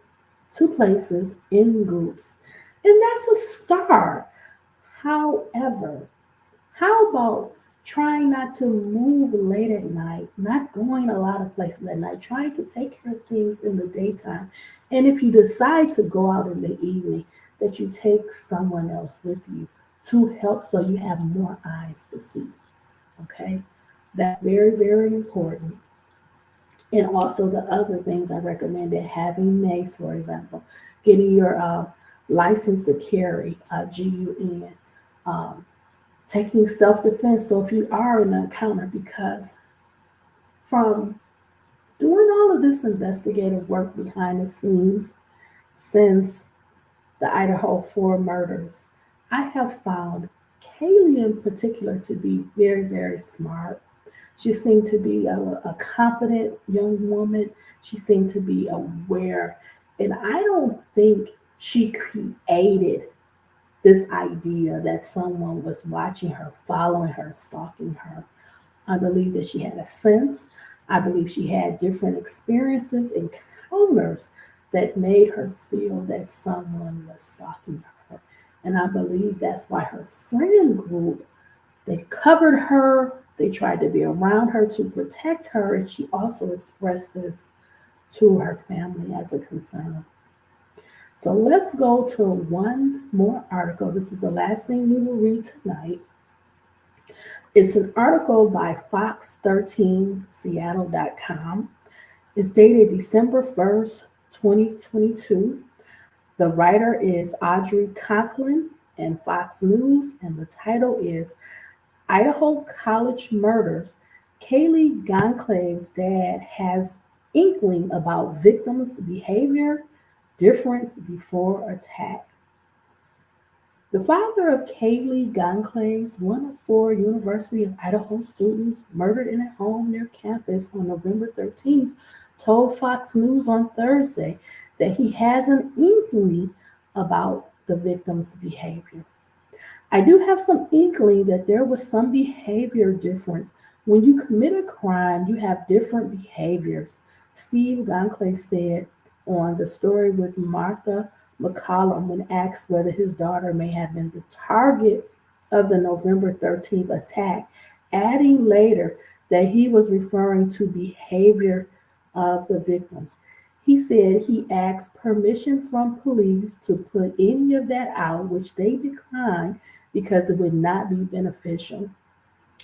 to places in groups. And that's a start. However, how about trying not to move late at night, not going a lot of places at night, trying to take care of things in the daytime? And if you decide to go out in the evening, that you take someone else with you to help so you have more eyes to see. Okay? That's very, very important. And also the other things I recommended, having mace, for example, getting your license to carry, GUN, um, taking self-defense. So if you are in an encounter, because from doing all of this investigative work behind the scenes since the Idaho Four murders, I have found Kaylee in particular to be very, very smart. She seemed to be a confident young woman. She seemed to be aware. And I don't think she created this idea that someone was watching her, following her, stalking her. I believe that she had a sense. I believe she had different experiences, encounters that made her feel that someone was stalking her. And I believe that's why her friend group, they covered her, they tried to be around her to protect her, and she also expressed this to her family as a concern. So let's go to one more article. This is the last thing we will read tonight. It's an article by Fox13Seattle.com. It's dated December 1st, 2022. The writer is Audrey Conklin and Fox News, and the title is Idaho College Murders. Kaylee Gonclave's dad has inkling about victims' behavior, difference before attack. The father of Kaylee Gonclaves, one of four University of Idaho students murdered in a home near campus on November 13th, told Fox News on Thursday that he has an inkling about the victim's behavior. I do have some inkling that there was some behavior difference. When you commit a crime, you have different behaviors, Steve Gonclave said on The Story with Martha McCollum when asked whether his daughter may have been the target of the November 13th attack, adding later that he was referring to behavior of the victims. He said he asked permission from police to put any of that out, which they declined because it would not be beneficial.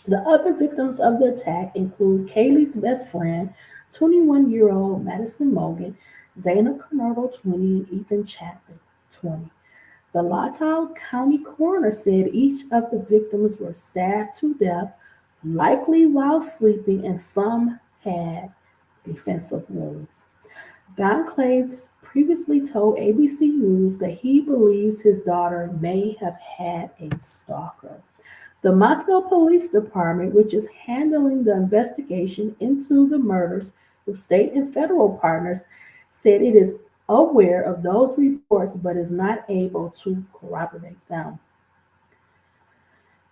The other victims of the attack include Kaylee's best friend, 21-year-old Madison Mogan, Zana Cornado, 20, and Ethan Chapman, 20. The Latah County coroner said each of the victims were stabbed to death, likely while sleeping, and some had defensive wounds. Goncalves previously told ABC News that he believes his daughter may have had a stalker. The Moscow Police Department, which is handling the investigation into the murders with state and federal partners, said it is aware of those reports but is not able to corroborate them.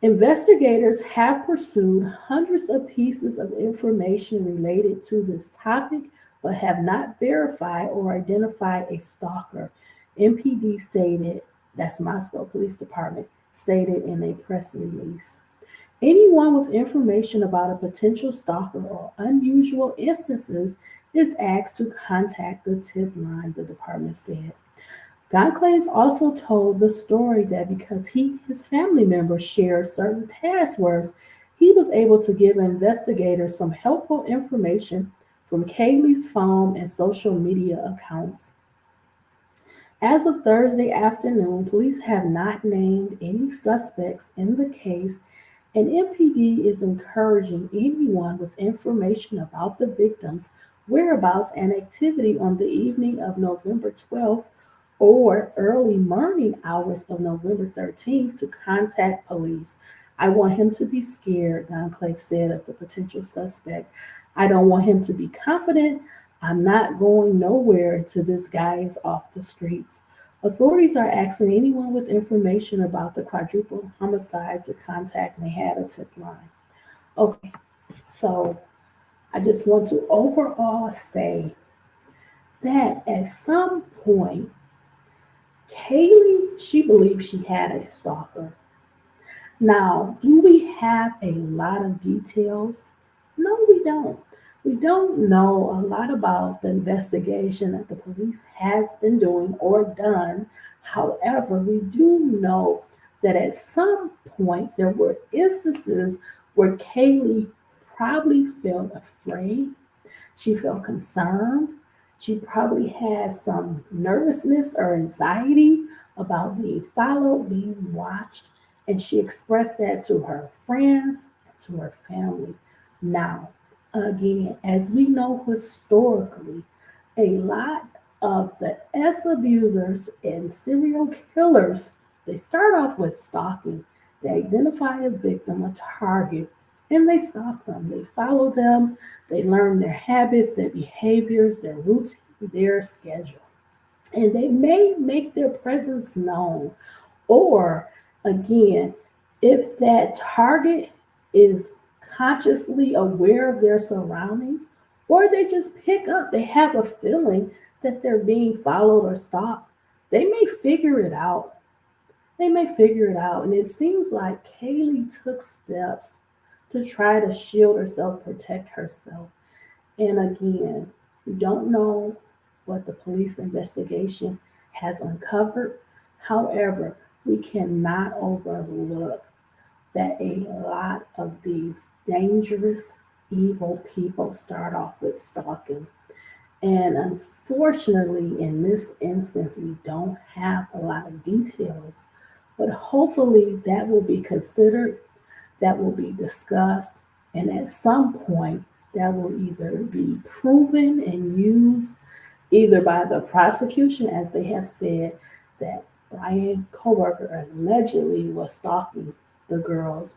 Investigators have pursued hundreds of pieces of information related to this topic but have not verified or identified a stalker, MPD stated, that's Moscow Police Department, stated in a press release. Anyone with information about a potential stalker or unusual instances is asked to contact the tip line, the department said. Goncalves also told the story that because his family members shared certain passwords, he was able to give investigators some helpful information from Kaylee's phone and social media accounts. As of Thursday afternoon, police have not named any suspects in the case, And MPD is encouraging anyone with information about the victim's whereabouts and activity on the evening of November 12th or early morning hours of November 13th to contact police. I want him to be scared, Conclave said of the potential suspect. I don't want him to be confident. I'm not going nowhere until this guy is off the streets. Authorities are asking anyone with information about the quadruple homicide to contact, and they had a tip line. Okay, so I just want to overall say that at some point, Kaylee, she believed she had a stalker. Now, do we have a lot of details? No, we don't. We don't know a lot about the investigation that the police has been doing or done. However, we do know that at some point there were instances where Kaylee probably felt afraid. She felt concerned. She probably had some nervousness or anxiety about being followed, being watched, and she expressed that to her friends, to her family. Now, again, as we know historically, a lot of the S abusers and serial killers, they start off with stalking. They identify a victim, a target, and they stalk them. They follow them. They learn their habits, their behaviors, their routine, their schedule. And they may make their presence known. Or, again, if that target is consciously aware of their surroundings, or they just pick up, they have a feeling that they're being followed or stalked, they may figure it out. They may figure it out. And it seems like Kaylee took steps to try to shield herself, protect herself. And again, we don't know what the police investigation has uncovered. However, we cannot overlook that a lot of these dangerous, evil people start off with stalking. And unfortunately, in this instance, we don't have a lot of details, but hopefully that will be considered, that will be discussed, and at some point, that will either be proven and used either by the prosecution, as they have said that Brian coworker allegedly was stalking the girls,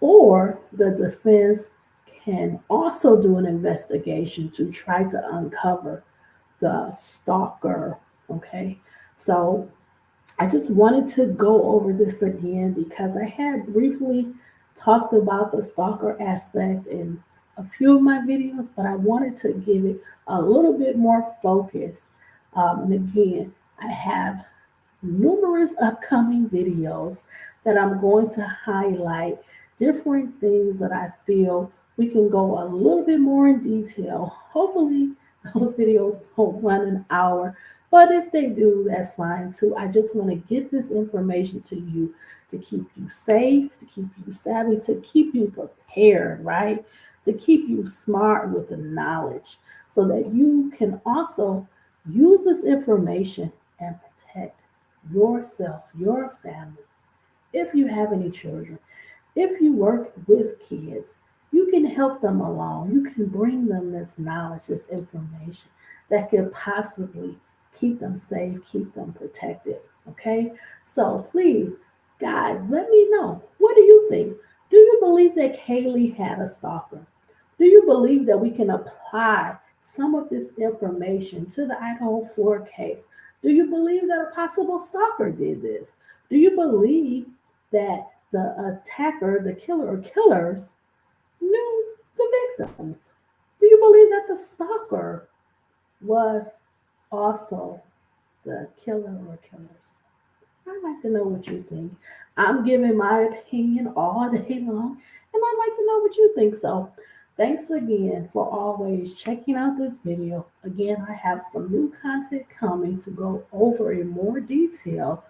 or the defense can also do an investigation to try to uncover the stalker. Okay, so I just wanted to go over this again because I had briefly talked about the stalker aspect in a few of my videos, but I wanted to give it a little bit more focus. And again, I have numerous upcoming videos that I'm going to highlight different things that I feel we can go a little bit more in detail. Hopefully, those videos won't run an hour, but if they do, that's fine too. I just want to get this information to you to keep you safe, to keep you savvy, to keep you prepared, right? To keep you smart with the knowledge so that you can also use this information and protect yourself, your family. If you have any children, if you work with kids, you can help them along. You can bring them this knowledge, this information that could possibly keep them safe, keep them protected. Okay? So please, guys, let me know. What do you think? Do you believe that Kaylee had a stalker? Do you believe that we can apply some of this information to the Idaho Four case? Do you believe that a possible stalker did this? Do you believe that the attacker, the killer or killers, knew the victims? Do you believe that the stalker was also the killer or killers? I'd like to know what you think. I'm giving my opinion all day long, and I'd like to know what you think. So, thanks again for always checking out this video. Again, I have some new content coming to go over in more detail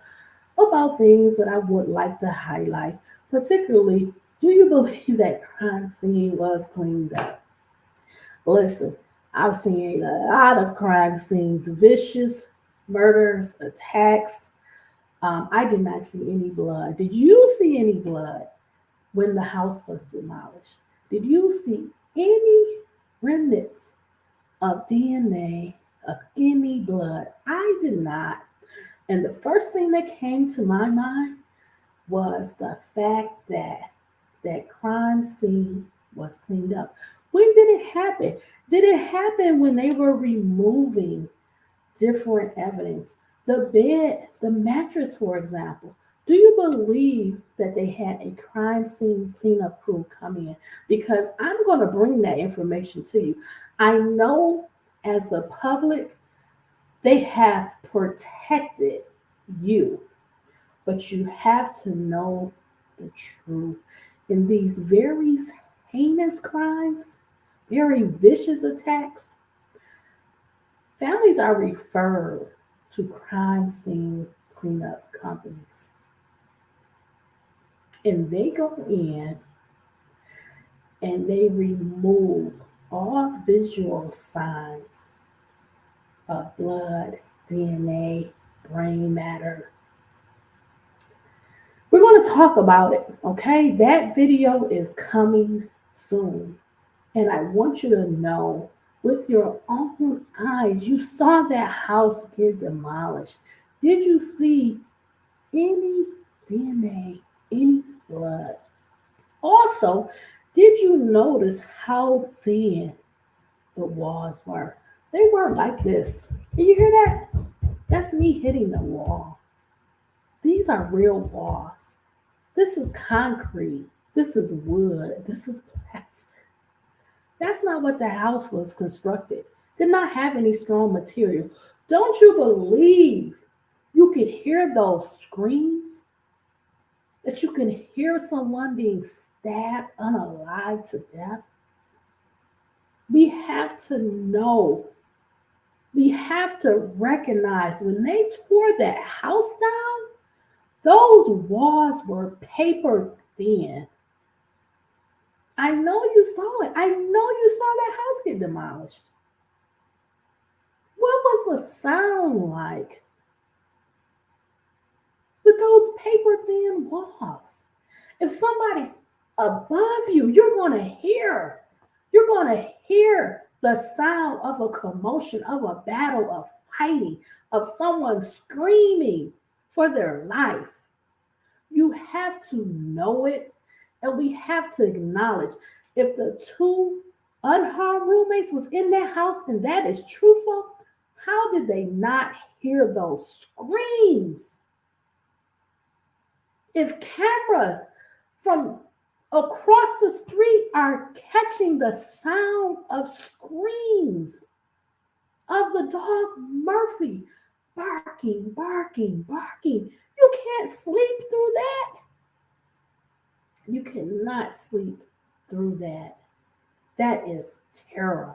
about things that I would like to highlight. Particularly, do you believe that crime scene was cleaned up? Listen, I've seen a lot of crime scenes, vicious murders, attacks. I did not see any blood. Did you see any blood? when the house was demolished? Did you see any remnants of DNA, of any blood? I did not. And the first thing that came to my mind was the fact that that crime scene was cleaned up. When did it happen? Did it happen when they were removing different evidence? The bed, the mattress, for example. Do you believe that they had a crime scene cleanup crew come in? Because I'm going to bring that information to you. I know as the public, they have protected you, but you have to know the truth. In these very heinous crimes, very vicious attacks, families are referred to crime scene cleanup companies. And they go in and they remove all visual signs of blood, DNA, brain matter. We're going to talk about it, okay? That video is coming soon. And I want you to know with your own eyes, you saw that house get demolished. Did you see any DNA, any blood? Also, did you notice how thin the walls were? They weren't like this. Can you hear that? That's me hitting the wall. These are real walls. This is concrete. This is wood. This is plaster. That's not what the house was constructed. Did not have any strong material. Don't you believe you could hear those screams? That you can hear someone being stabbed unalive to death? We have to know. We have to recognize when they tore that house down, those walls were paper thin. I know you saw it. I know you saw that house get demolished. What was the sound like with those paper thin walls? If somebody's above you, you're going to hear. You're going to hear the sound of a commotion, of a battle, of fighting, of someone screaming for their life. You have to know it, and we have to acknowledge if the two unharmed roommates was in that house and that is truthful, how did they not hear those screams? If cameras from across the street are catching the sound of screams of the dog Murphy barking, barking, barking, you can't sleep through that. You cannot sleep through that. That is terror.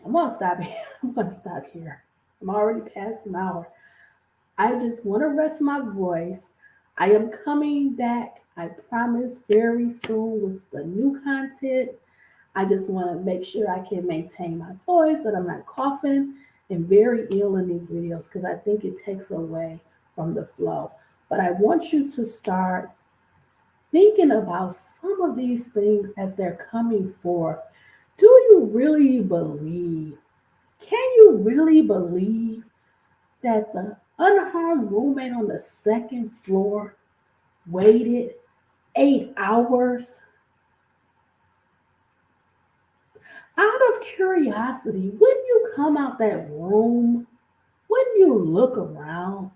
I'm going to stop here. I'm going to stop here. I'm already past an hour. I just want to rest my voice. I am coming back, I promise, very soon with the new content. I just want to make sure I can maintain my voice, that I'm not coughing and very ill in these videos because I think it takes away from the flow. But I want you to start thinking about some of these things as they're coming forth. Do you really believe? Can you really believe that the unharmed roommate on the second floor waited 8 hours? Out of curiosity, wouldn't you come out that room? Wouldn't you look around?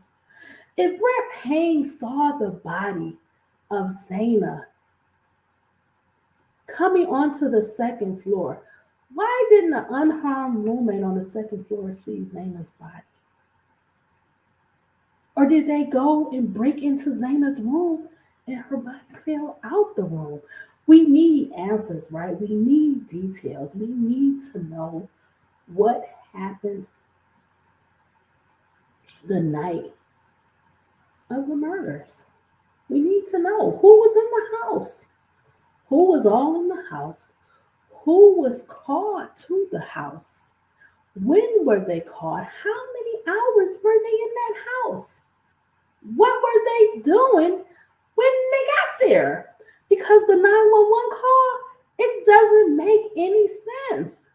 If Brett Payne saw the body of Zaina coming onto the second floor, why didn't the unharmed roommate on the second floor see Zaina's body? Or did they go and break into Zaina's room and her body fell out the room? We need answers, right? We need details. We need to know what happened the night of the murders. We need to know who was in the house, who was all in the house, who was called to the house, when were they called, how many hours were they in that house? What were they doing when they got there? Because the 911 call, it doesn't make any sense.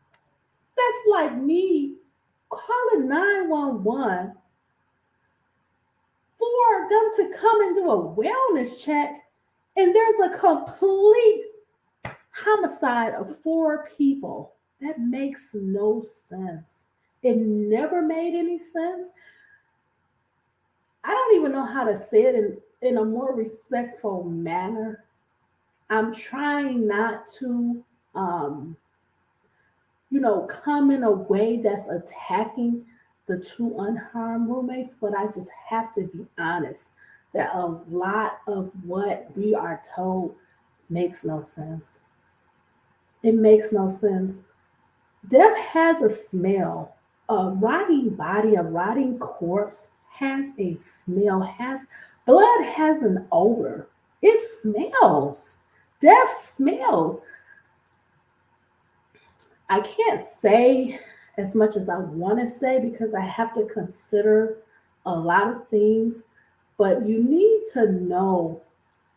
That's like me calling 911 for them to come and do a wellness check, and there's a complete homicide of 4 people. That makes no sense. It never made any sense. I don't even know how to say it in a more respectful manner. I'm trying not to, um, come in a way that's attacking the two unharmed roommates, but I just have to be honest that a lot of what we are told makes no sense. It makes no sense. Death has a smell. A rotting body, a rotting corpse has a smell, has blood has an odor. It smells. Death smells. I can't say as much as I want to say because I have to consider a lot of things, but you need to know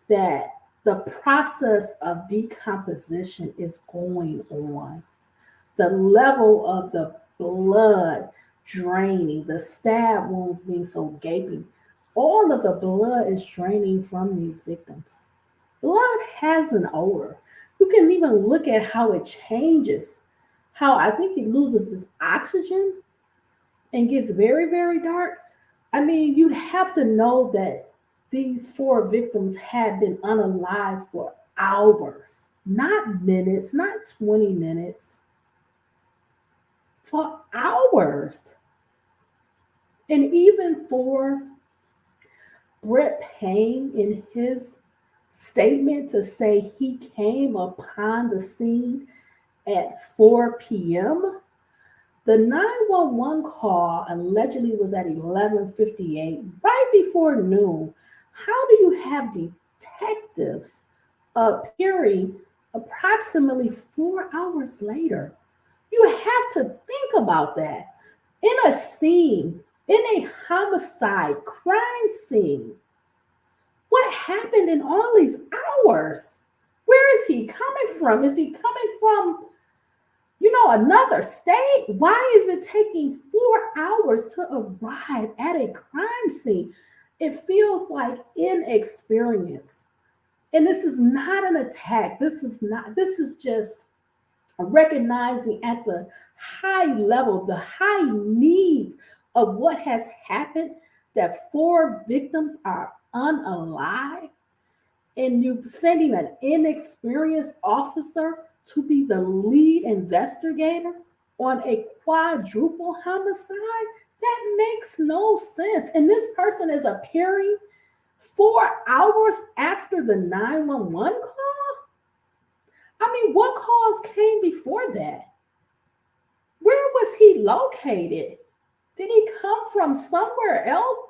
that the process of decomposition is going on. The level of the blood draining, the stab wounds being so gaping, all of the blood is draining from these victims. Blood has an odor. You can even look at how it changes, how I think it loses its oxygen and gets very, very dark. I mean, you'd have to know that these 4 victims had been unalive for hours, not minutes, not 20 minutes, for hours. And even for Brett Payne in his statement to say he came upon the scene at 4 p.m., the 911 call allegedly was at 11:58, right before noon. How do you have detectives appearing approximately 4 hours later? You have to think about that. In a scene, in a homicide crime scene, what happened in all these hours? Where is he coming from? Is he coming from, another state? Why is it taking 4 hours to arrive at a crime scene? It feels like inexperience. And this is not an attack. This is just recognizing at the high level, the high needs of what has happened, that 4 victims are unalive, and you sending an inexperienced officer to be the lead investigator on a quadruple homicide. That makes no sense. And this person is appearing 4 hours after the 911 call. I mean, what calls came before that? Where was he located? Did he come from somewhere else?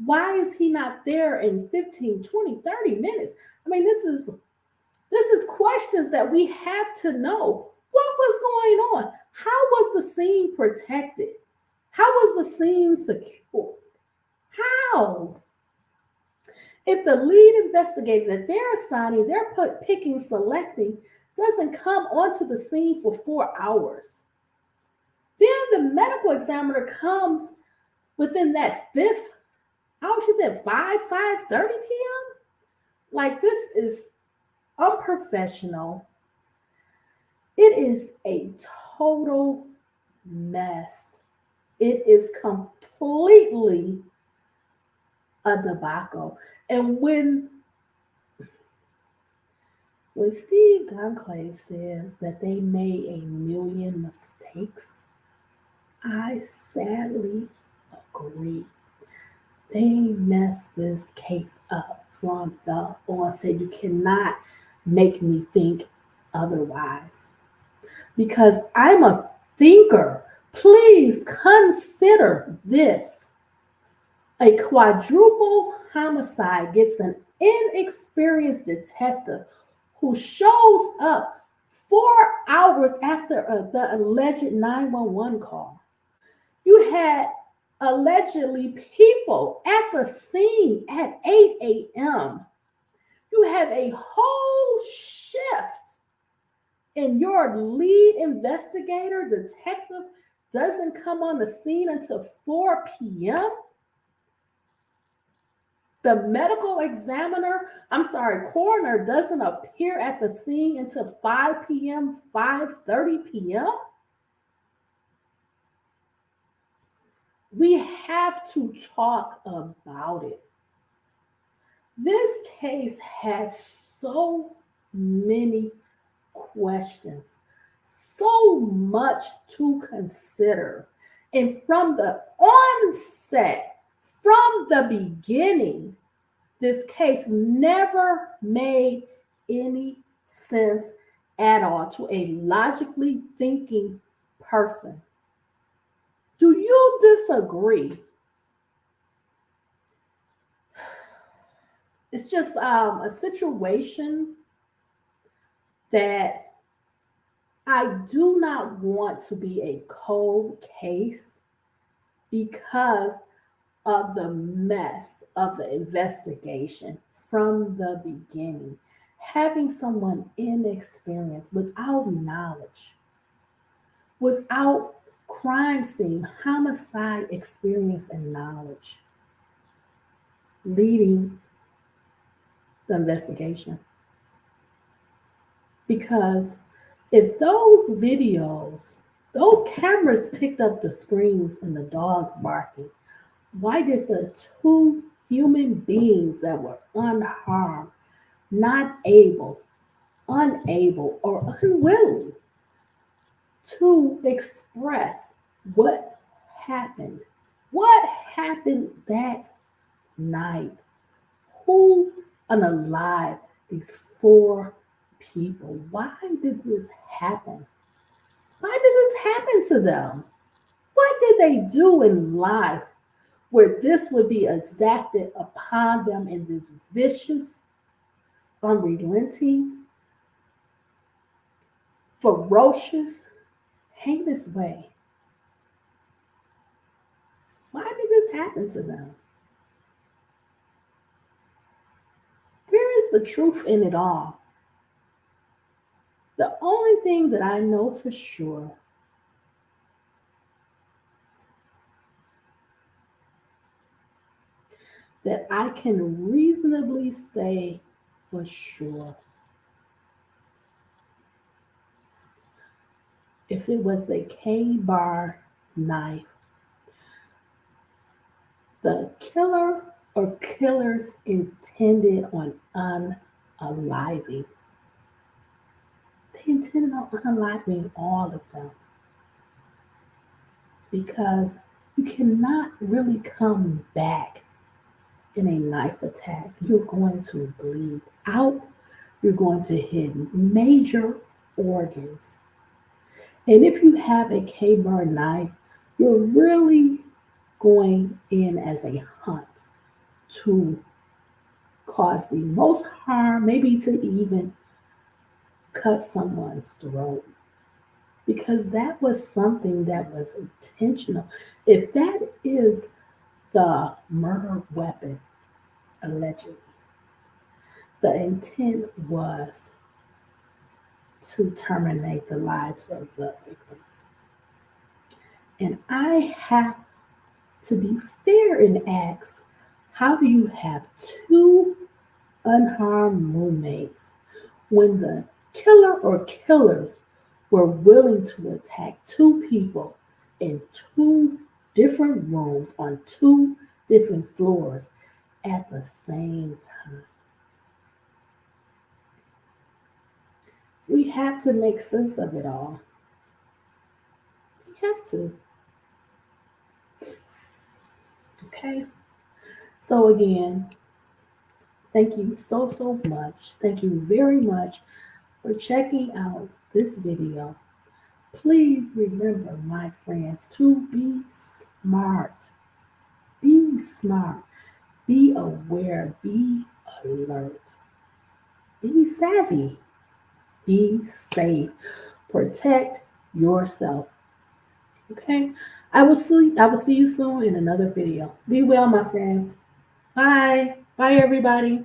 Why is he not there in 15, 20, 30 minutes? I mean, this is questions that we have to know. What was going on? How was the scene protected? How was the scene secured? How? If the lead investigator that they're assigning, picking, selecting, doesn't come onto the scene for 4 hours, then the medical examiner comes within that fifth hour. She said 5:30 p.m. Like, this is unprofessional. It is a total mess. It is completely a debacle. And when Steve Goncalves says that they made a million mistakes, I sadly agree. They messed this case up from the onset. You cannot make me think otherwise. Because I'm a thinker. Please consider this. A quadruple homicide gets an inexperienced detective who shows up 4 hours after the alleged 911 call. You had allegedly people at the scene at 8 a.m. You have a whole shift, and your lead investigator, detective, doesn't come on the scene until 4 p.m. The medical examiner, coroner doesn't appear at the scene until 5 p.m., 5:30 p.m. We have to talk about it. This case has so many questions, so much to consider. And from the onset, from the beginning, this case never made any sense at all to a logically thinking person. Do you disagree? It's just a situation that I do not want to be a cold case because of the mess of the investigation from the beginning. Having someone inexperienced, without knowledge, without crime scene, homicide experience and knowledge, leading the investigation. Because if those cameras picked up the screams and the dogs barking, why did the two human beings that were unharmed, not able, unable, or unwilling to express what happened? What happened that night? Who unalived these four people? Why did this happen? Why did this happen to them? What did they do in life where this would be exacted upon them in this vicious, unrelenting, ferocious, heinous way? Why did this happen to them? Where is the truth in it all? The only thing that I know for sure that I can reasonably say for sure, if it was a K-bar knife, the killer or killers intended on unaliving. They intended on unaliving all of them because you cannot really come back in a knife attack. You're going to bleed out. You're going to hit major organs. And if you have a K-bar knife, you're really going in as a hunt to cause the most harm, maybe to even cut someone's throat. Because that was something that was intentional. If that is the murder weapon, allegedly, the intent was to terminate the lives of the victims. And I have to be fair and ask, how do you have two unharmed roommates when the killer or killers were willing to attack two people in two different rooms on two different floors at the same time? We have to make sense of it all. We have to. Okay? So again, thank you so much. Thank you very much for checking out this video. Please remember, my friends, to be smart. Be smart. Be aware. Be alert. Be savvy. Be safe. Protect yourself. Okay. I will see you soon in another video. Be well, my friends. Bye. Bye, everybody.